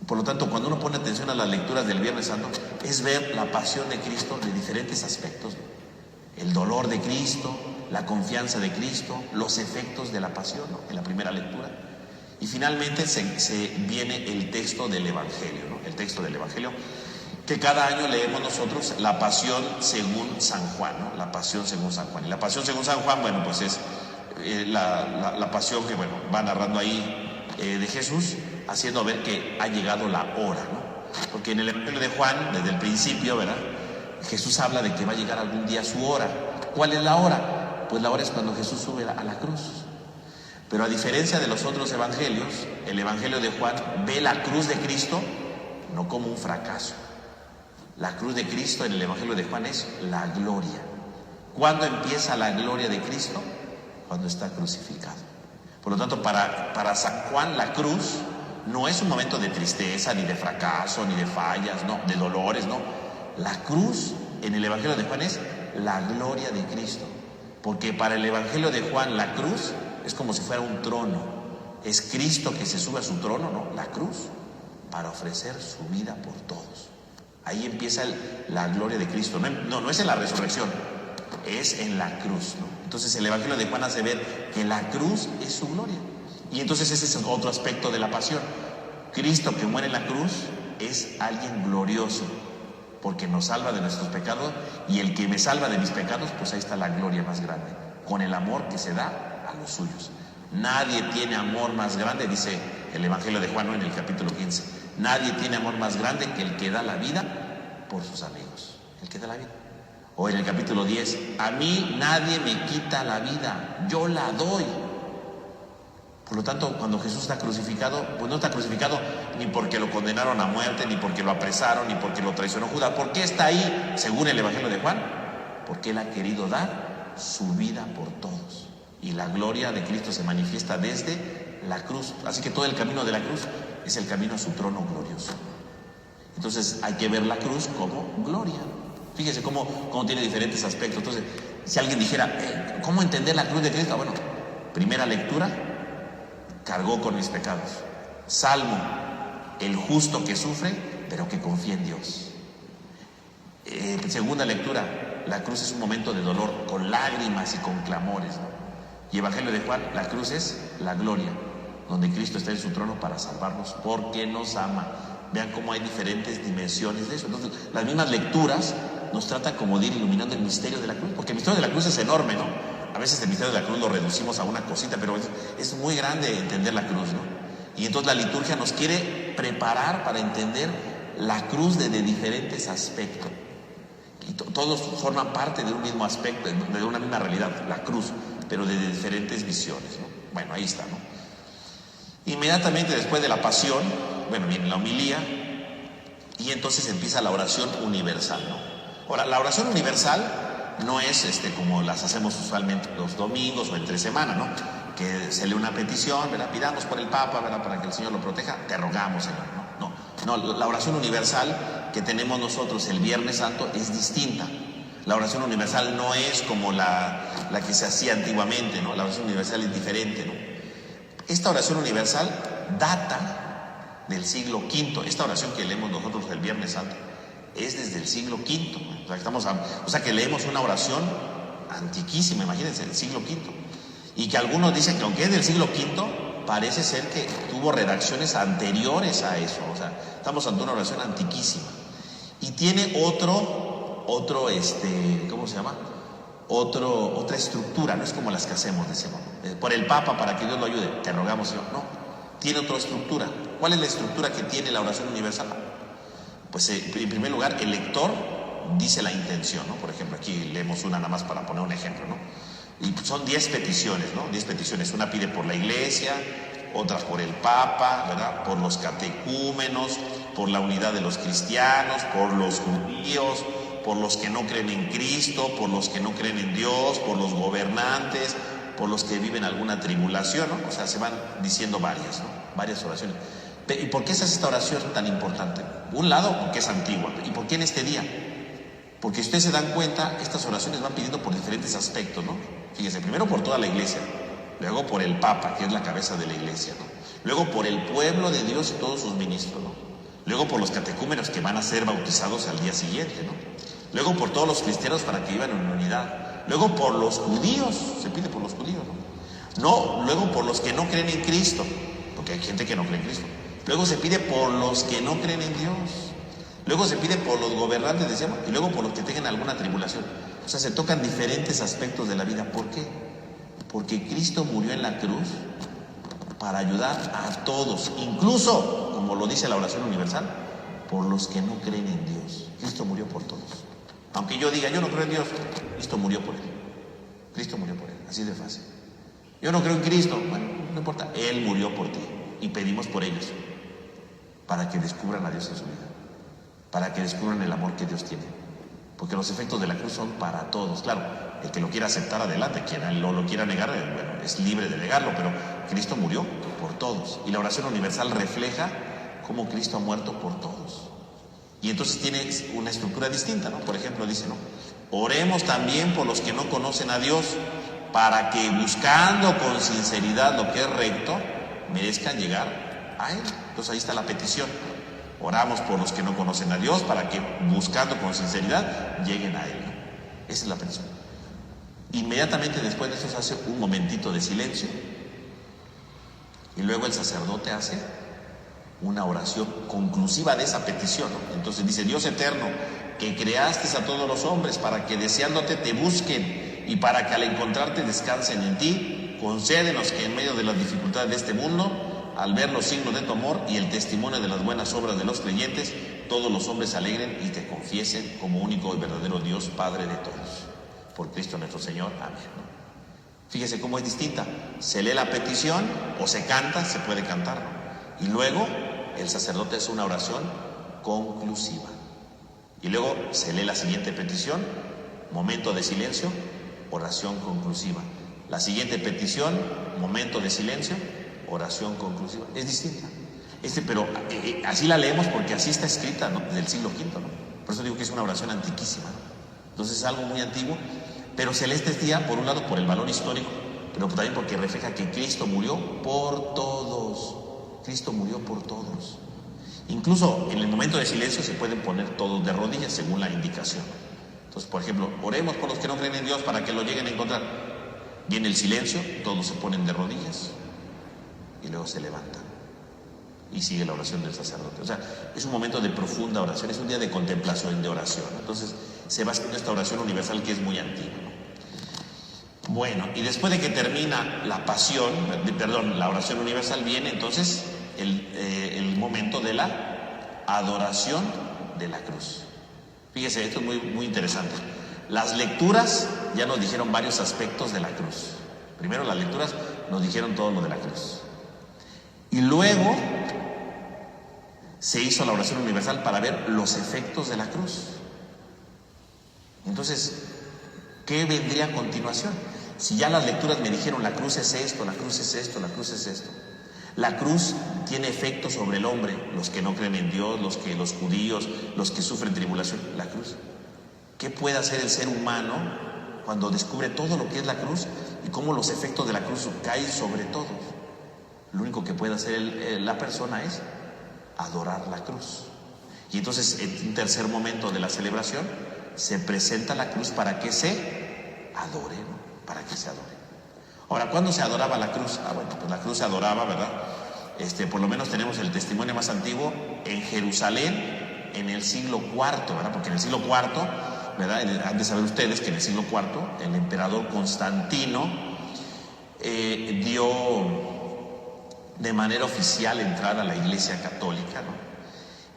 Por lo tanto, cuando uno pone atención a las lecturas del Viernes Santo, es ver la pasión de Cristo de diferentes aspectos, ¿no? El dolor de Cristo, la confianza de Cristo, los efectos de la pasión, ¿no?, en la primera lectura. Y finalmente se viene el texto del Evangelio, ¿no?, el texto del Evangelio, que cada año leemos nosotros, la pasión según San Juan, ¿no?, la pasión según San Juan. Y la pasión según San Juan, bueno, pues es la pasión que, bueno, va narrando ahí de Jesús, haciendo ver que ha llegado la hora, ¿no? Porque en el Evangelio de Juan, desde el principio, ¿verdad?, Jesús habla de que va a llegar algún día su hora. ¿Cuál es la hora? Pues la hora es cuando Jesús sube a la cruz. Pero a diferencia de los otros evangelios, el Evangelio de Juan ve la cruz de Cristo no como un fracaso. La cruz de Cristo en el Evangelio de Juan es la gloria. ¿Cuándo empieza la gloria de Cristo? Cuando está crucificado. Por lo tanto, para San Juan, la cruz no es un momento de tristeza, ni de fracaso, ni de fallas, no, de dolores, no. La cruz en el Evangelio de Juan es la gloria de Cristo. Porque para el Evangelio de Juan, la cruz es como si fuera un trono. Es Cristo que se sube a su trono, ¿no?, la cruz, para ofrecer su vida por todos. Ahí empieza la gloria de Cristo. No es en la resurrección, es en la cruz, ¿no? Entonces el Evangelio de Juan hace ver que la cruz es su gloria. Y entonces ese es otro aspecto de la pasión. Cristo que muere en la cruz es alguien glorioso, porque nos salva de nuestros pecados, y el que me salva de mis pecados, pues ahí está la gloria más grande, con el amor que se da a los suyos. Nadie tiene amor más grande, dice el Evangelio de Juan, ¿no?, en el capítulo 15. Nadie tiene amor más grande que el que da la vida por sus amigos. El que da la vida. O en el capítulo 10, a mí nadie me quita la vida, yo la doy. Por lo tanto, cuando Jesús está crucificado, pues no está crucificado ni porque lo condenaron a muerte, ni porque lo apresaron, ni porque lo traicionó Judas. ¿Por qué está ahí, según el Evangelio de Juan? Porque Él ha querido dar su vida por todos. Y la gloria de Cristo se manifiesta desde la cruz. Así que todo el camino de la cruz es el camino a su trono glorioso. Entonces hay que ver la cruz como gloria. Fíjese cómo tiene diferentes aspectos. Entonces, si alguien dijera, ¿cómo entender la cruz de Cristo? Bueno, primera lectura, cargó con mis pecados. Salmo, el justo que sufre, pero que confía en Dios. Segunda lectura, la cruz es un momento de dolor, con lágrimas y con clamores, ¿no? Y Evangelio de Juan, la cruz es la gloria, donde Cristo está en su trono para salvarnos, porque nos ama. Vean cómo hay diferentes dimensiones de eso. Entonces, las mismas lecturas nos tratan como de ir iluminando el misterio de la cruz, porque el misterio de la cruz es enorme, ¿no? A veces el misterio de la cruz lo reducimos a una cosita, pero es muy grande entender la cruz, ¿no? Y entonces la liturgia nos quiere preparar para entender la cruz de diferentes aspectos. Y todos forman parte de un mismo aspecto, de una misma realidad, la cruz, pero de diferentes visiones, ¿no? Bueno, ahí está, ¿no? Inmediatamente después de la pasión, bueno, viene la homilía y entonces empieza la oración universal, ¿no? Ahora, la oración universal no es como las hacemos usualmente los domingos o entre semana, ¿no? Que se lee una petición, ¿verdad? Pidamos por el Papa, ¿verdad? Para que el Señor lo proteja, te rogamos, Señor, no, la oración universal que tenemos nosotros el Viernes Santo es distinta. La oración universal no es como la que se hacía antiguamente, ¿no? La oración universal es diferente, ¿no? Esta oración universal data del siglo V. Esta oración que leemos nosotros el Viernes Santo es desde el siglo V. O sea que leemos una oración antiquísima, imagínense, del siglo V. Y que algunos dicen que aunque es del siglo V, parece ser que tuvo redacciones anteriores a eso. O sea, estamos ante una oración antiquísima. Y tiene ¿cómo se llama? Otra estructura, no es como las que hacemos, decimos, por el Papa para que Dios lo ayude, te rogamos, Señor. No, tiene otra estructura. ¿Cuál es la estructura que tiene la oración universal? Pues en primer lugar, el lector dice la intención, ¿no? Por ejemplo, aquí leemos una nada más para poner un ejemplo, ¿no? Y son 10 peticiones, ¿no? 10 peticiones. Una pide por la iglesia, otra por el Papa, ¿verdad? Por los catecúmenos, por la unidad de los cristianos, por los judíos, por los que no creen en Cristo, por los que no creen en Dios, por los gobernantes, por los que viven alguna tribulación, ¿no? O sea, se van diciendo varias, ¿no? Varias oraciones. ¿Y por qué es esta oración tan importante? Un lado, porque es antigua. ¿Y por qué en este día? Porque ustedes se dan cuenta, estas oraciones van pidiendo por diferentes aspectos, ¿no? Fíjense, primero por toda la iglesia, luego por el Papa, que es la cabeza de la iglesia, ¿no? Luego por el pueblo de Dios y todos sus ministros, ¿no? Luego por los catecúmenos que van a ser bautizados al día siguiente, ¿no? Luego por todos los cristianos para que vivan en unidad. Luego por los judíos, se pide por los judíos, ¿no? Luego por los que no creen en Cristo, porque hay gente que no cree en Cristo. Luego se pide por los que no creen en Dios. Luego se pide por los gobernantes, decíamos, y luego por los que tengan alguna tribulación. O sea, se tocan diferentes aspectos de la vida. ¿Por qué? Porque Cristo murió en la cruz para ayudar a todos, incluso, como lo dice la oración universal, por los que no creen en Dios. Cristo murió por todos. Aunque yo diga, yo no creo en Dios, Cristo murió por él. Cristo murió por él, así de fácil. Yo no creo en Cristo, bueno, no importa, Él murió por ti. Y pedimos por ellos, para que descubran a Dios en su vida, para que descubran el amor que Dios tiene. Porque los efectos de la cruz son para todos. Claro, el que lo quiera aceptar, adelante. Quien lo quiera negar, bueno, es libre de negarlo, pero Cristo murió por todos. Y la oración universal refleja cómo Cristo ha muerto por todos. Y entonces tiene una estructura distinta, ¿no? Por ejemplo, dice, ¿no? Oremos también por los que no conocen a Dios, para que buscando con sinceridad lo que es recto, merezcan llegar a Él. Entonces ahí está la petición. Oramos por los que no conocen a Dios, para que buscando con sinceridad lleguen a Él, ¿no? Esa es la petición. Inmediatamente después de eso se hace un momentito de silencio. Y luego el sacerdote hace una oración conclusiva de esa petición, ¿no? Entonces dice, Dios eterno, que creaste a todos los hombres para que deseándote te busquen y para que al encontrarte descansen en ti, concédenos que en medio de las dificultades de este mundo, al ver los signos de tu amor y el testimonio de las buenas obras de los creyentes, todos los hombres se alegren y te confiesen como único y verdadero Dios, Padre de todos. Por Cristo nuestro Señor. Amén. Fíjese cómo es distinta. Se lee la petición o se canta, se puede cantar, ¿no? Y luego el sacerdote hace una oración conclusiva. Y luego se lee la siguiente petición, momento de silencio, oración conclusiva. La siguiente petición, momento de silencio, oración conclusiva. Es distinta. Pero así la leemos porque así está escrita, ¿no? Del siglo V, ¿no? Por eso digo que es una oración antiquísima, ¿no? Entonces es algo muy antiguo, pero se lee este día, por un lado, por el valor histórico, pero también porque refleja que Cristo murió por todos. Cristo murió por todos. Incluso en el momento de silencio se pueden poner todos de rodillas según la indicación. Entonces, por ejemplo, oremos por los que no creen en Dios para que lo lleguen a encontrar. Viene el silencio, todos se ponen de rodillas y luego se levantan y sigue la oración del sacerdote. O sea, es un momento de profunda oración, es un día de contemplación, de oración. Entonces se va haciendo esta oración universal que es muy antigua, ¿no? Bueno, y después de que termina la pasión, la oración universal, viene entonces el momento de la adoración de la cruz. Fíjese, esto es muy, muy interesante. Las lecturas ya nos dijeron varios aspectos de la cruz. Primero las lecturas nos dijeron todo lo de la cruz. Y luego se hizo la oración universal para ver los efectos de la cruz. Entonces, ¿qué vendría a continuación? Si ya las lecturas me dijeron la cruz es esto, la cruz es esto, la cruz es esto. La cruz tiene efectos sobre el hombre, los que no creen en Dios, los judíos, los que sufren tribulación. La cruz. ¿Qué puede hacer el ser humano cuando descubre todo lo que es la cruz y cómo los efectos de la cruz caen sobre todos? Lo único que puede hacer la persona es adorar la cruz. Y entonces, en un tercer momento de la celebración, se presenta la cruz para que se adore, ¿no? Para que se adore. Ahora, ¿cuándo se adoraba la cruz? Bueno, pues la cruz se adoraba, ¿verdad? Por lo menos tenemos el testimonio más antiguo en Jerusalén en el siglo IV, ¿verdad? Porque en el siglo IV, ¿verdad? Han de saber ustedes que en el siglo IV el emperador Constantino dio de manera oficial entrada a la Iglesia Católica, ¿no?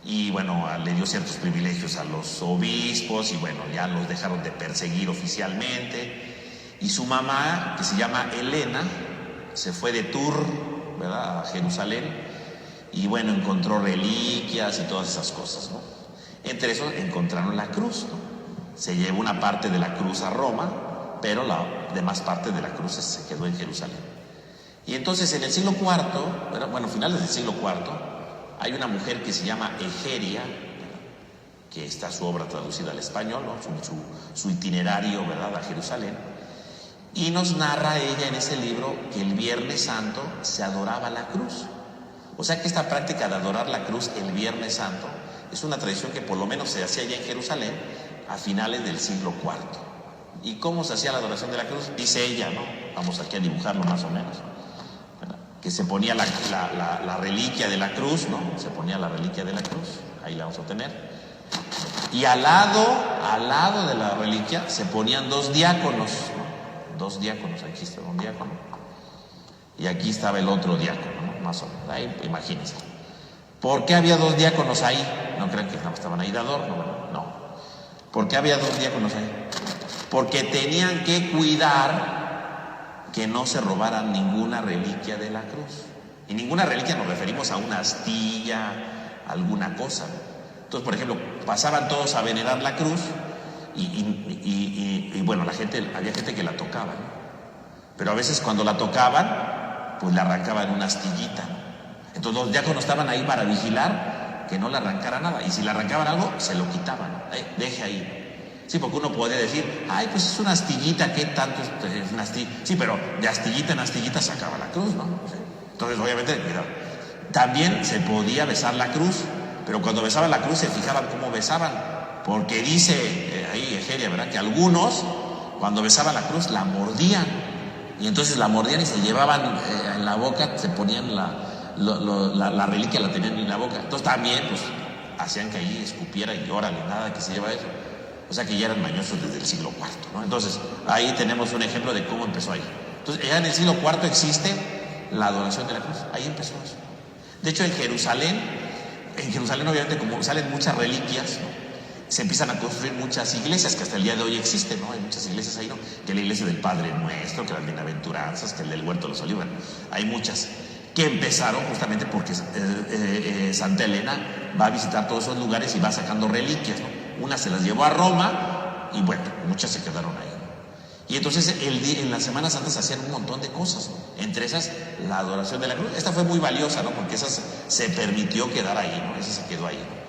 Y bueno, le dio ciertos privilegios a los obispos y bueno, ya los dejaron de perseguir oficialmente. Y su mamá, que se llama Helena, se fue de tour, ¿verdad?, a Jerusalén y bueno, encontró reliquias y todas esas cosas, ¿no? Entre eso encontraron la cruz, ¿no? Se llevó una parte de la cruz a Roma, pero la demás parte de la cruz se quedó en Jerusalén. Y entonces en el siglo IV, bueno, finales del siglo IV, hay una mujer que se llama Egeria, que está su obra traducida al español, ¿no? Su itinerario, ¿verdad?, a Jerusalén. Y nos narra ella en ese libro que el Viernes Santo se adoraba la cruz. O sea que esta práctica de adorar la cruz el Viernes Santo es una tradición que por lo menos se hacía ya en Jerusalén a finales del siglo IV. ¿Y cómo se hacía la adoración de la cruz? Dice ella, ¿no? Vamos aquí a dibujarlo más o menos, ¿verdad? Que se ponía la reliquia de la cruz, ¿no? Se ponía la reliquia de la cruz, ahí la vamos a tener. Y al lado de la reliquia se ponían dos diáconos, ¿no? Dos diáconos, aquí está un diácono y aquí estaba el otro diácono, ¿no? Más o menos, ahí imagínense. ¿Por qué había dos diáconos ahí? No crean que estaban ahí de adorno, no. ¿Por qué había dos diáconos ahí? Porque tenían que cuidar que no se robaran ninguna reliquia de la cruz. Y ninguna reliquia nos referimos a una astilla, alguna cosa, ¿no? Entonces, por ejemplo, pasaban todos a venerar la cruz y bueno, había gente que la tocaba, ¿no? Pero a veces cuando la tocaban, pues le arrancaban una astillita, ¿no? Entonces los diáconos estaban ahí para vigilar que no le arrancara nada. Y si le arrancaban algo, se lo quitaban, ¿no? Deje ahí. Sí, porque uno puede decir, ay, pues es una astillita, ¿qué tanto es una astilla? Sí, pero de astillita en astillita sacaba la cruz, ¿no? Entonces, obviamente, cuidado. También se podía besar la cruz, pero cuando besaban la cruz se fijaban cómo besaban. Porque dice ahí Egeria, ¿verdad?, que algunos, cuando besaban la cruz, la mordían. Y entonces la mordían y se llevaban en la boca, se ponían la reliquia, la tenían en la boca. Entonces también, pues, hacían que ahí escupiera y órale, nada que se lleva eso. O sea que ya eran mañosos desde el siglo IV, ¿no? Entonces, ahí tenemos un ejemplo de cómo empezó ahí. Entonces, ya en el siglo IV existe la adoración de la cruz. Ahí empezó eso. De hecho, en Jerusalén obviamente, como salen muchas reliquias, ¿no?, se empiezan a construir muchas iglesias que hasta el día de hoy existen, ¿no? Hay muchas iglesias ahí, ¿no? Que la iglesia del Padre Nuestro, que las Bienaventuranzas, que el del Huerto de los Olivos, hay muchas que empezaron justamente porque Santa Elena va a visitar todos esos lugares y va sacando reliquias, ¿no? Unas se las llevó a Roma y bueno, muchas se quedaron ahí, ¿no? Y entonces en la Semana Santa se hacían un montón de cosas, ¿no? Entre esas la adoración de la cruz. Esta fue muy valiosa, ¿no? Porque esa se permitió quedar ahí, ¿no? Esa se quedó ahí, ¿no?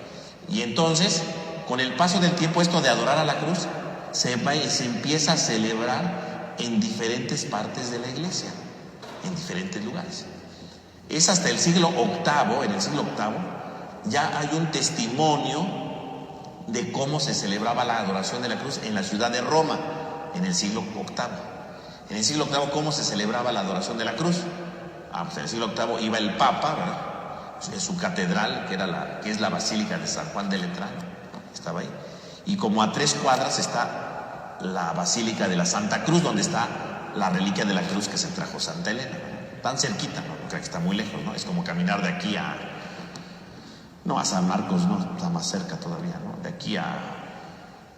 Y entonces, con el paso del tiempo, esto de adorar a la cruz se empieza a celebrar en diferentes partes de la iglesia, en diferentes lugares. Es hasta el siglo VIII, en el siglo VIII, ya hay un testimonio de cómo se celebraba la adoración de la cruz en la ciudad de Roma, en el siglo VIII. En el siglo VIII, ¿cómo se celebraba la adoración de la cruz? Pues en el siglo VIII iba el Papa, ¿verdad? En su catedral, que es la Basílica de San Juan de Letrán, estaba ahí. Y como a 3 cuadras está la Basílica de la Santa Cruz, donde está la reliquia de la cruz que se trajo Santa Elena, ¿no? Tan cerquita, ¿no? Porque está muy lejos, ¿no? Es como caminar de aquí a San Marcos, no, está más cerca todavía, ¿no? De aquí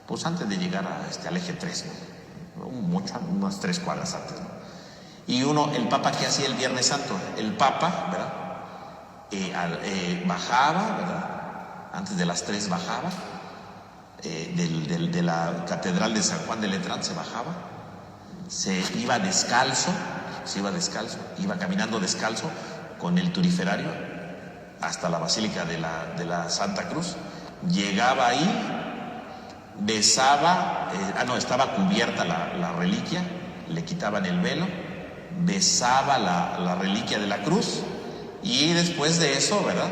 pues antes de llegar al eje 3, ¿no? Unas 3 cuadras antes, ¿no? Y el Papa, ¿qué hacía el Viernes Santo? El Papa, ¿verdad? Bajaba, ¿verdad? Antes de las 3 bajaba, de la Catedral de San Juan de Letrán se bajaba, se iba descalzo, iba caminando descalzo con el turiferario hasta la Basílica de la Santa Cruz, llegaba ahí, besaba, estaba cubierta la reliquia, le quitaban el velo, besaba la reliquia de la cruz y después de eso, ¿verdad?,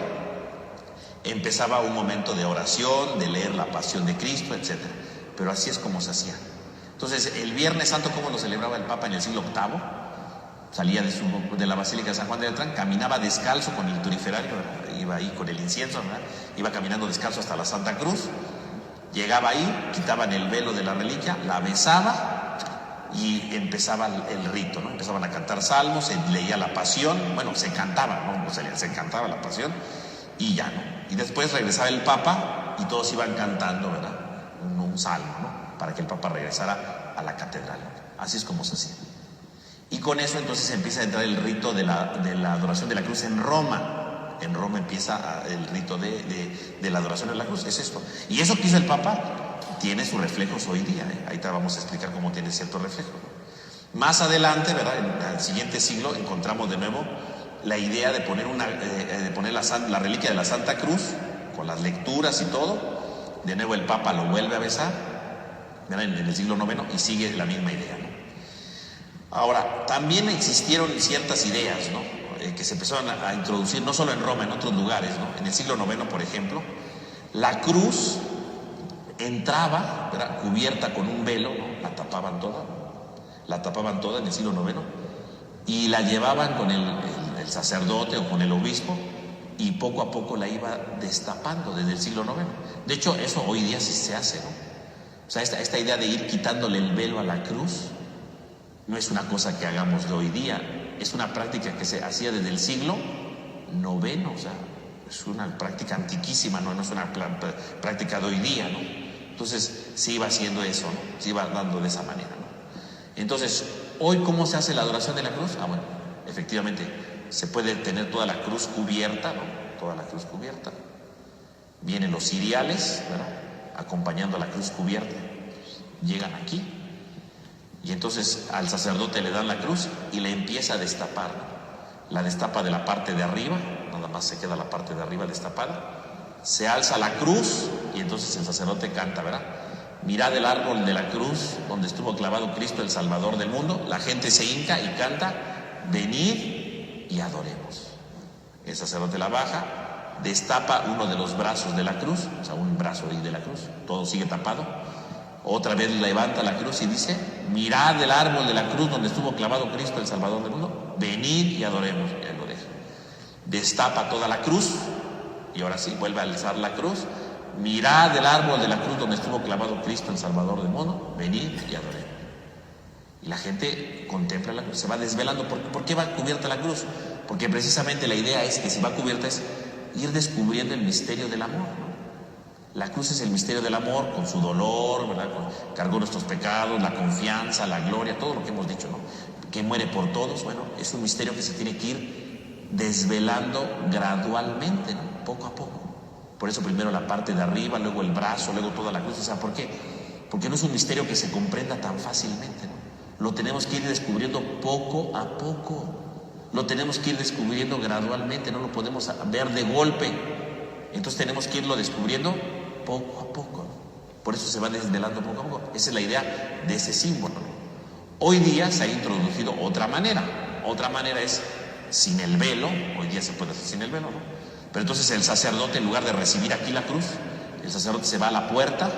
empezaba un momento de oración, de leer la Pasión de Cristo, etc. Pero así es como se hacía. Entonces, el Viernes Santo, ¿cómo lo celebraba el Papa en el siglo VIII? Salía de la Basílica de San Juan de Letrán, caminaba descalzo con el turiferario, ¿verdad? Iba ahí con el incienso, ¿verdad? Iba caminando descalzo hasta la Santa Cruz, llegaba ahí, quitaban el velo de la reliquia, la besaba y empezaba el rito, ¿no? Empezaban a cantar salmos, se leía la Pasión, bueno, se cantaba, ¿no? Se cantaba la Pasión y ya, ¿no? Y después regresaba el Papa y todos iban cantando, ¿verdad?, un salmo, ¿no?, para que el Papa regresara a la catedral, ¿no? Así es como se hacía. Y con eso entonces empieza a entrar el rito de la adoración de la cruz en Roma. En Roma empieza el rito de la adoración de la cruz, es esto. Y eso que hizo el Papa tiene sus reflejos hoy día, ¿eh? Ahí te vamos a explicar cómo tiene cierto reflejo. Más adelante, ¿verdad?, en el siguiente siglo encontramos de nuevo la idea de poner la reliquia de la Santa Cruz con las lecturas y todo. De nuevo el Papa lo vuelve a besar, ¿verdad?, en el siglo IX, y sigue la misma idea, ¿no? Ahora, también existieron ciertas ideas, ¿no?, que se empezaron a introducir, no solo en Roma, en otros lugares, ¿no? En el siglo IX, por ejemplo, la cruz entraba, ¿verdad?, cubierta con un velo, ¿no? La tapaban toda en el siglo IX, y la llevaban con el sacerdote o con el obispo, y poco a poco la iba destapando desde el siglo IX. De hecho, eso hoy día sí se hace, ¿no? O sea, esta idea de ir quitándole el velo a la cruz no es una cosa que hagamos de hoy día, es una práctica que se hacía desde el siglo IX, o sea, es una práctica antiquísima, no es una práctica de hoy día, ¿no? Entonces, se iba haciendo eso, ¿no? Se iba dando de esa manera, ¿no? Entonces, hoy, ¿cómo se hace la adoración de la cruz? Bueno, efectivamente, se puede tener toda la cruz cubierta, ¿no? Toda la cruz cubierta. Vienen los ciriales, ¿verdad?, acompañando a la cruz cubierta. Llegan aquí, y entonces al sacerdote le dan la cruz y le empieza a destapar, ¿no? La destapa de la parte de arriba, nada más se queda la parte de arriba destapada. Se alza la cruz y entonces el sacerdote canta, ¿verdad? Mirad el árbol de la cruz donde estuvo clavado Cristo, el Salvador del mundo. La gente se hinca y canta, venid y adoremos. El sacerdote la baja, destapa uno de los brazos de la cruz, o sea, un brazo de la cruz, todo sigue tapado. Otra vez levanta la cruz y dice, mirad el árbol de la cruz donde estuvo clavado Cristo, el Salvador del mundo, venid y adoremos. Y él lo deja. Destapa toda la cruz y ahora sí vuelve a alzar la cruz. Mirad el árbol de la cruz donde estuvo clavado Cristo, el Salvador del mundo, venid y adoremos. Y la gente contempla la cruz, se va desvelando. ¿Por qué va cubierta la cruz? Porque precisamente la idea es que si va cubierta es ir descubriendo el misterio del amor, ¿no? La cruz es el misterio del amor, con su dolor, ¿verdad? Cargó nuestros pecados, la confianza, la gloria, todo lo que hemos dicho, ¿no? Que muere por todos. Bueno, es un misterio que se tiene que ir desvelando gradualmente, ¿no? Poco a poco. Por eso primero la parte de arriba, luego el brazo, luego toda la cruz. ¿Saben por qué? Porque no es un misterio que se comprenda tan fácilmente, ¿no? Lo tenemos que ir descubriendo poco a poco. Lo tenemos que ir descubriendo gradualmente, no lo podemos ver de golpe. Entonces tenemos que irlo descubriendo poco a poco, ¿no? Por eso se va desvelando poco a poco. Esa es la idea de ese símbolo, ¿no? Hoy día se ha introducido otra manera. Otra manera es sin el velo. Hoy día se puede hacer sin el velo, ¿no? Pero entonces el sacerdote, en lugar de recibir aquí la cruz, el sacerdote se va a la puerta,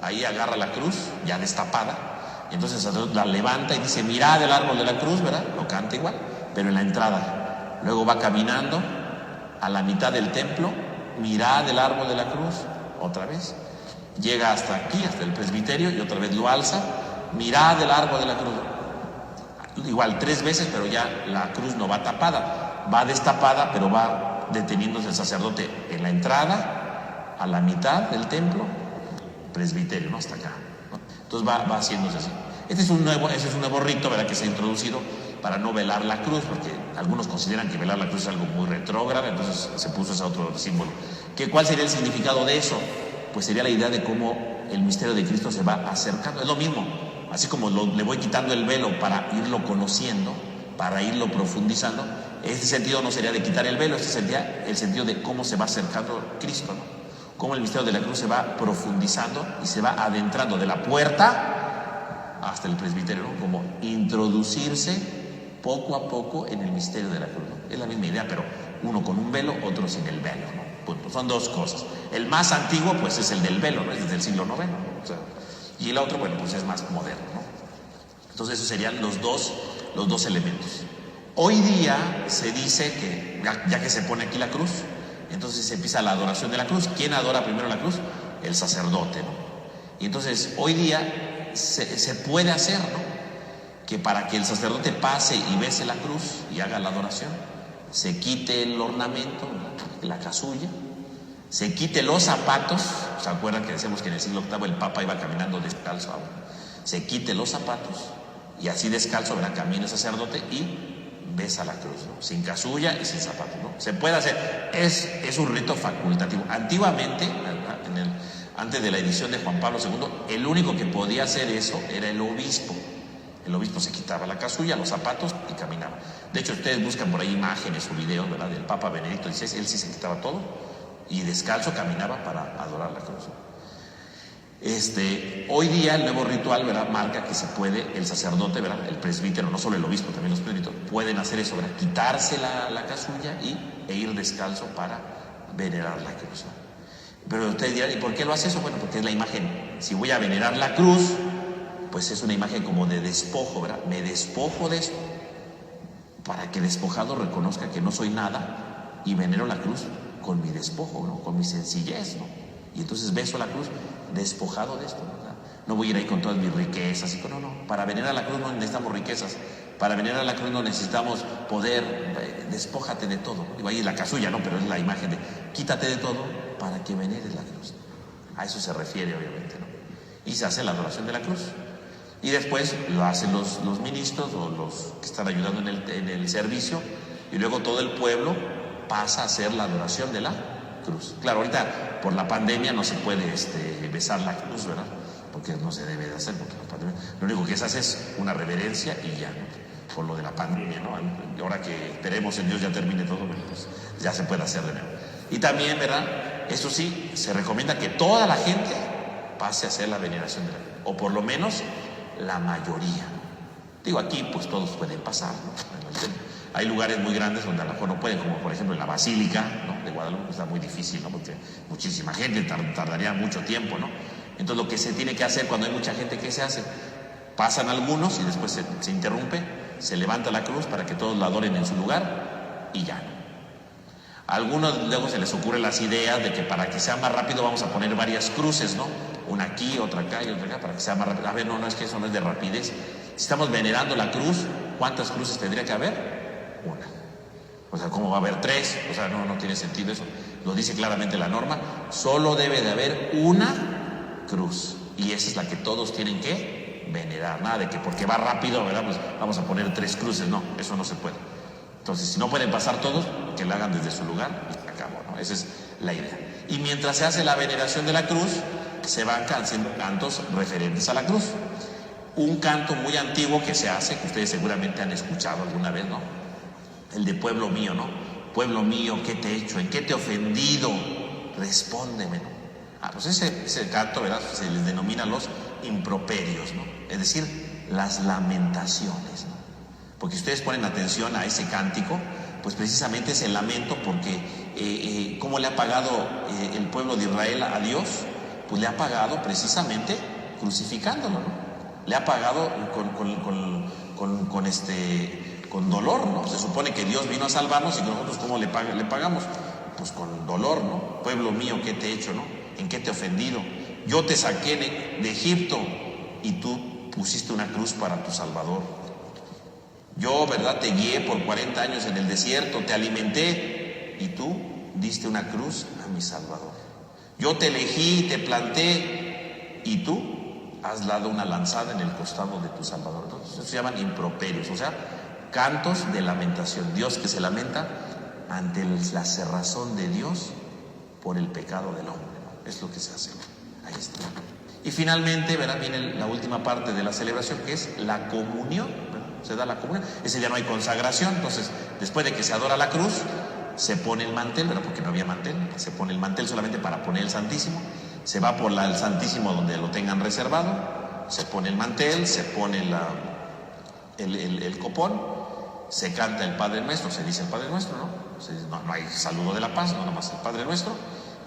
ahí agarra la cruz ya destapada, y entonces el sacerdote la levanta y dice: mirad el árbol de la cruz, ¿verdad? Lo canta igual, pero en la entrada. Luego va caminando a la mitad del templo, mirad el árbol de la cruz, otra vez. Llega hasta aquí, hasta el presbiterio, y otra vez lo alza: mirad el árbol de la cruz. Igual 3 veces, pero ya la cruz no va tapada, va destapada, pero va deteniéndose el sacerdote en la entrada, a la mitad del templo, presbiterio, ¿no? Hasta acá, ¿no? Entonces va haciéndose así. Ese es un nuevo rito, ¿verdad?, que se ha introducido para no velar la cruz, porque algunos consideran que velar la cruz es algo muy retrógrado, entonces se puso ese otro símbolo. ¿Cuál sería el significado de eso? Pues sería la idea de cómo el misterio de Cristo se va acercando. Es lo mismo, así como le voy quitando el velo para irlo conociendo, para irlo profundizando. Este sentido no sería de quitar el velo, este sería el sentido de cómo se va acercando Cristo, ¿no? Cómo el misterio de la cruz se va profundizando y se va adentrando de la puerta hasta el presbiterio, ¿no? Como introducirse poco a poco en el misterio de la cruz, ¿no? Es la misma idea, pero uno con un velo, otro sin el velo, ¿no? Pues son dos cosas. El más antiguo, pues, es el del velo, ¿no? Es desde el siglo IX, ¿no? O sea, y el otro, bueno, pues es más moderno, ¿no? Entonces esos serían los dos elementos. Hoy día se dice que, ya que se pone aquí la cruz, entonces se empieza la adoración de la cruz. ¿Quién adora primero la cruz? El sacerdote, ¿no? Y entonces hoy día se puede hacer, ¿no?, que para que el sacerdote pase y bese la cruz y haga la adoración, se quite el ornamento, la casulla, se quite los zapatos. ¿Se acuerdan que decíamos que en el siglo VIII el Papa iba caminando descalzo? Se quite los zapatos y así descalzo, ¿verdad?, camina el sacerdote y besa la cruz, ¿no?, sin casulla y sin zapatos, ¿no? Se puede hacer, es un rito facultativo. Antiguamente, antes de la edición de Juan Pablo II, el único que podía hacer eso era el obispo. El obispo se quitaba la casulla, los zapatos y caminaba. De hecho, ustedes buscan por ahí imágenes o videos, ¿verdad?, del Papa Benedicto XVI. Él sí se quitaba todo y descalzo caminaba para adorar la cruz. Hoy día el nuevo ritual, ¿verdad?, marca que se puede, el sacerdote, ¿verdad?, el presbítero, no solo el obispo, también los presbíteros pueden hacer eso, ¿verdad?, quitarse la casulla e ir descalzo para venerar la cruz, ¿no? Pero ustedes dirán: ¿y por qué lo hace eso? Bueno, porque es la imagen. Si voy a venerar la cruz, pues es una imagen como de despojo, ¿verdad? Me despojo de eso para que despojado reconozca que no soy nada y venero la cruz con mi despojo, ¿no?, con mi sencillez, ¿no? Y entonces beso la cruz despojado de esto, ¿no? No voy a ir ahí con todas mis riquezas. No. Para venerar la cruz no necesitamos riquezas. Para venerar la cruz no necesitamos poder. Despójate de todo. Digo, ahí es la casulla, ¿no? Pero es la imagen de quítate de todo para que veneres la cruz. A eso se refiere, obviamente, ¿no? Y se hace la adoración de la cruz. Y después lo hacen los ministros o los que están ayudando en el servicio. Y luego todo el pueblo pasa a hacer la adoración de la cruz. Claro, ahorita por la pandemia no se puede besar la cruz, ¿verdad?, porque no se debe de hacer, porque la pandemia, lo único que se hace es una reverencia y ya, ¿no?, por lo de la pandemia, ¿no? Y ahora que esperemos en Dios ya termine todo, bueno, pues ya se puede hacer de nuevo. Y también, ¿verdad?, eso sí, se recomienda que toda la gente pase a hacer la veneración de la cruz, o por lo menos la mayoría. Digo, aquí pues todos pueden pasar, ¿no? Hay lugares muy grandes donde a lo mejor no pueden, como por ejemplo en la Basílica, ¿no?, de Guadalupe. Está muy difícil, ¿no?, porque muchísima gente, tardaría mucho tiempo, ¿no? Entonces lo que se tiene que hacer cuando hay mucha gente, ¿qué se hace? Pasan algunos y después se interrumpe, se levanta la cruz para que todos la adoren en su lugar y ya. A algunos luego se les ocurren las ideas de que para que sea más rápido vamos a poner varias cruces, ¿no? Una aquí, otra acá y otra acá, para que sea más rápido. A ver, no, es que eso no es de rapidez. Si estamos venerando la cruz, ¿cuántas cruces tendría que haber? Una. O sea, ¿cómo va a haber 3? O sea, no tiene sentido eso. lo dice claramente la norma, solo debe de haber una cruz. Y esa es la que todos tienen que venerar. Nada de que porque va rápido, ¿verdad? Pues vamos a poner 3 cruces. No, eso no se puede. Entonces, si no pueden pasar todos, que la hagan desde su lugar y acabó, ¿no? Esa es la idea. Y mientras se hace la veneración de la cruz, se van haciendo cantos referentes a la cruz. Un canto muy antiguo que se hace, que ustedes seguramente han escuchado alguna vez, ¿no? El de pueblo mío, ¿no? Pueblo mío, ¿qué te he hecho? ¿En qué te he ofendido? Respóndeme, ¿no? Pues ese canto, ¿verdad? Se les denomina los improperios, ¿no? Es decir, las lamentaciones, ¿no? Porque si ustedes ponen atención a ese cántico, pues precisamente es el lamento porque ¿cómo le ha pagado el pueblo de Israel a Dios? Pues le ha pagado precisamente crucificándolo, ¿no? Le ha pagado con dolor, ¿no? Se supone que Dios vino a salvarnos y que nosotros ¿cómo le pagamos? Pues con dolor, ¿no? Pueblo mío, ¿qué te he hecho, no? ¿En qué te he ofendido? Yo te saqué de Egipto y tú pusiste una cruz para tu Salvador. Yo, ¿verdad? Te guié por 40 años en el desierto, te alimenté y tú diste una cruz a mi Salvador. Yo te elegí, te planté y tú has dado una lanzada en el costado de tu Salvador. Entonces, eso se llaman improperios, o sea, cantos de lamentación. Dios que se lamenta ante la cerrazón de Dios por el pecado del hombre, ¿no? Es lo que se hace. Ahí está. Y finalmente, ¿verdad? Viene la última parte de la celebración, que es la comunión, ¿verdad? Se da la comunión. Ese día no hay consagración, entonces después de que se adora la cruz, se pone el mantel, ¿verdad? Porque no había mantel, se pone el mantel solamente para poner el Santísimo, se va por el Santísimo donde lo tengan reservado, se pone el mantel, se pone el copón, se canta el Padre Nuestro, se dice el Padre Nuestro, ¿no? No hay saludo de la paz, no nomás el Padre Nuestro.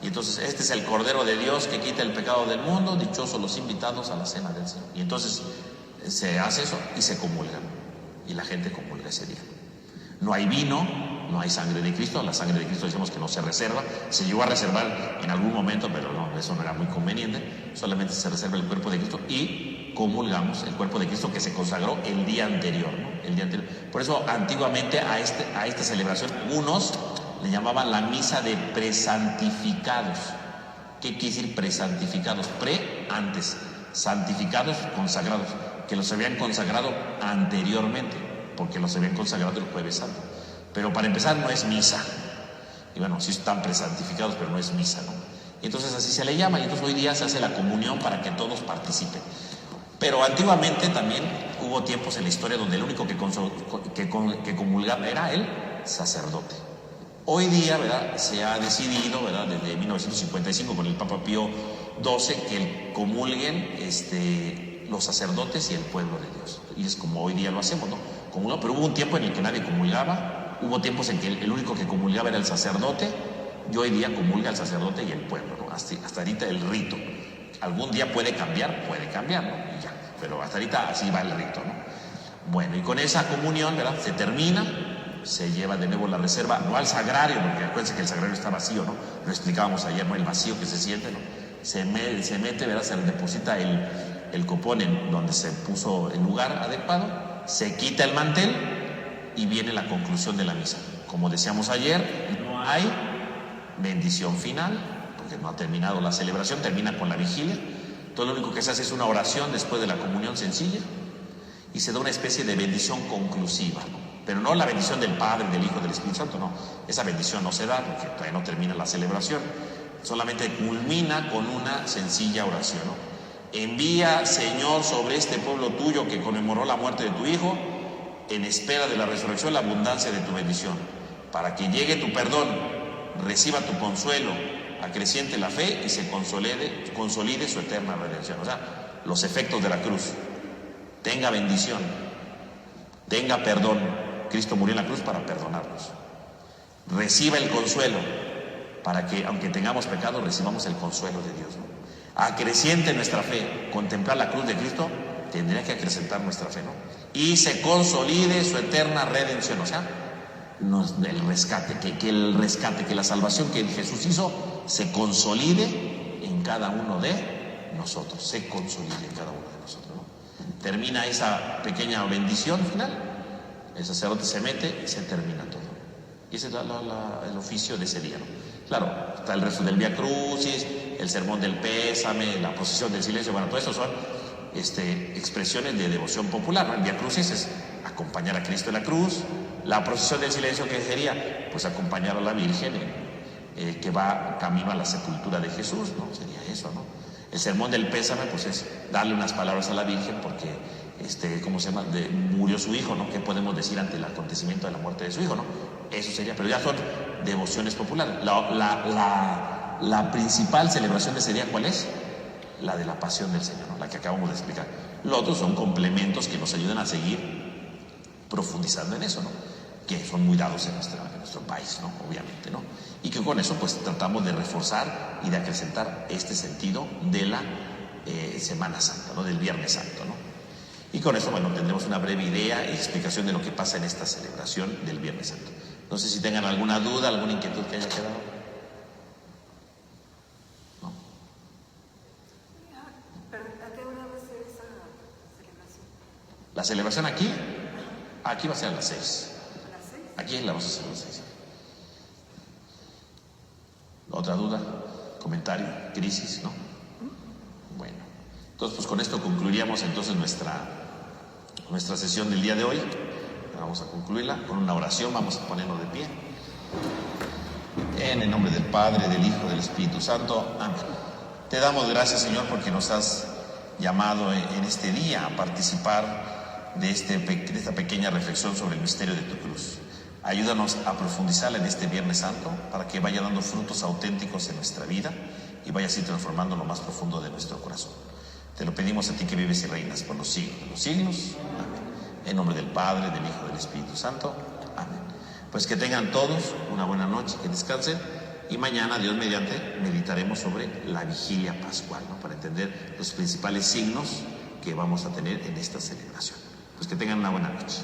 Y entonces este es el Cordero de Dios que quita el pecado del mundo, dichosos los invitados a la cena del Señor. Y entonces se hace eso y se comulgan, y la gente comulga ese día. No hay vino, no hay sangre de Cristo. La sangre de Cristo decimos que no se reserva. Se llegó a reservar en algún momento, pero no, eso no era muy conveniente. Solamente se reserva el cuerpo de Cristo y comulgamos el cuerpo de Cristo que se consagró el día anterior, ¿no? El día anterior. Por eso antiguamente a esta celebración unos le llamaban la misa de presantificados. ¿Qué quiere decir presantificados? Antes, santificados, consagrados, que los habían consagrado anteriormente, porque los habían consagrado el Jueves Santo. Pero para empezar no es misa. Y bueno, sí están presantificados, pero no es misa, ¿no? Y entonces así se le llama, y entonces hoy día se hace la comunión para que todos participen. Pero antiguamente también hubo tiempos en la historia donde el único que comulgaba era el sacerdote. Hoy día, ¿verdad? Se ha decidido, ¿verdad? Desde 1955 con el Papa Pío XII que comulguen los sacerdotes y el pueblo de Dios. Y es como hoy día lo hacemos, ¿no? Comulgamos, pero hubo un tiempo en el que nadie comulgaba, hubo tiempos en que el único que comulgaba era el sacerdote, y hoy día comulga el sacerdote y el pueblo, ¿no? Hasta ahorita el rito. Algún día puede cambiar, ¿no? Y ya, pero hasta ahorita así va el rito, ¿no? Bueno, y con esa comunión, ¿verdad? Se termina, se lleva de nuevo la reserva, no al sagrario, porque acuérdense que el sagrario está vacío, ¿no? Lo explicábamos ayer, ¿no? El vacío que se siente, ¿no? Se mete, ¿verdad? Se deposita el copón en donde se puso el lugar adecuado, se quita el mantel y viene la conclusión de la misa. Como decíamos ayer, no hay bendición final, porque no ha terminado la celebración, termina con la vigilia. Todo lo único que se hace es una oración después de la comunión sencilla y se da una especie de bendición conclusiva, ¿no? Pero no la bendición del Padre, del Hijo, del Espíritu Santo, no. Esa bendición no se da porque todavía no termina la celebración. Solamente culmina con una sencilla oración, ¿no? Envía, Señor, sobre este pueblo tuyo que conmemoró la muerte de tu Hijo, en espera de la resurrección, la abundancia de tu bendición, para que llegue tu perdón, reciba tu consuelo, acreciente la fe y se consolide su eterna redención. O sea, los efectos de la cruz. Tenga bendición, tenga perdón. Cristo murió en la cruz para perdonarnos. Reciba el consuelo, para que, aunque tengamos pecado, recibamos el consuelo de Dios, ¿no? Acreciente nuestra fe. Contemplar la cruz de Cristo tendría que acrecentar nuestra fe, ¿no? Y se consolide su eterna redención, o sea, el rescate, que la salvación que Jesús hizo se consolide en cada uno de nosotros, se consolide en cada uno de nosotros, ¿no? Termina esa pequeña bendición final, el sacerdote se mete y se termina todo. Y ese es el oficio de ese día, ¿no? Claro, está el resto del Vía Crucis, el sermón del pésame, la procesión del silencio. Bueno, todo eso son expresiones de devoción popular, ¿no? El Vía Crucis es acompañar a Cristo en la cruz. La procesión del silencio, ¿qué sería? Pues acompañar a la Virgen que va camino a la sepultura de Jesús, ¿no? Sería eso, ¿no? El sermón del pésame, pues es darle unas palabras a la Virgen porque, ¿cómo se llama? Murió su hijo, ¿no? ¿Qué podemos decir ante el acontecimiento de la muerte de su hijo, ¿no? Eso sería, pero ya son devociones populares. La principal celebración de ese día, ¿cuál es? La de la pasión del Señor, ¿no? La que acabamos de explicar. Los otros son complementos que nos ayudan a seguir profundizando en eso, ¿no? Que son muy dados en nuestro país, ¿no? Obviamente, ¿no? Y que con eso pues tratamos de reforzar y de acrecentar este sentido de la Semana Santa, ¿no? Del Viernes Santo, ¿no? Y con eso, bueno, tendremos una breve idea y explicación de lo que pasa en esta celebración del Viernes Santo. No sé si tengan alguna duda, alguna inquietud que haya quedado. ¿No? ¿A qué hora va a ser esa celebración? La celebración aquí va a ser a las 6. ¿A las 6? Aquí la vamos a hacer a las 6. ¿Otra duda? ¿Comentario? ¿Crisis? ¿No? Bueno, entonces pues con esto concluiríamos entonces nuestra sesión del día de hoy. Vamos a concluirla con una oración, vamos a ponernos de pie. En el nombre del Padre, del Hijo, del Espíritu Santo. Amén. Te damos gracias, Señor, porque nos has llamado en este día a participar de esta pequeña reflexión sobre el misterio de tu cruz. Ayúdanos a profundizarla en este Viernes Santo para que vaya dando frutos auténticos en nuestra vida y vaya así transformando lo más profundo de nuestro corazón. Te lo pedimos a ti que vives y reinas por los siglos de los siglos. Amén. En nombre del Padre, del Hijo y del Espíritu Santo. Amén. Pues que tengan todos una buena noche, que descansen y mañana, Dios mediante, meditaremos sobre la vigilia pascual, ¿no? Para entender los principales signos que vamos a tener en esta celebración. Pues que tengan una buena noche.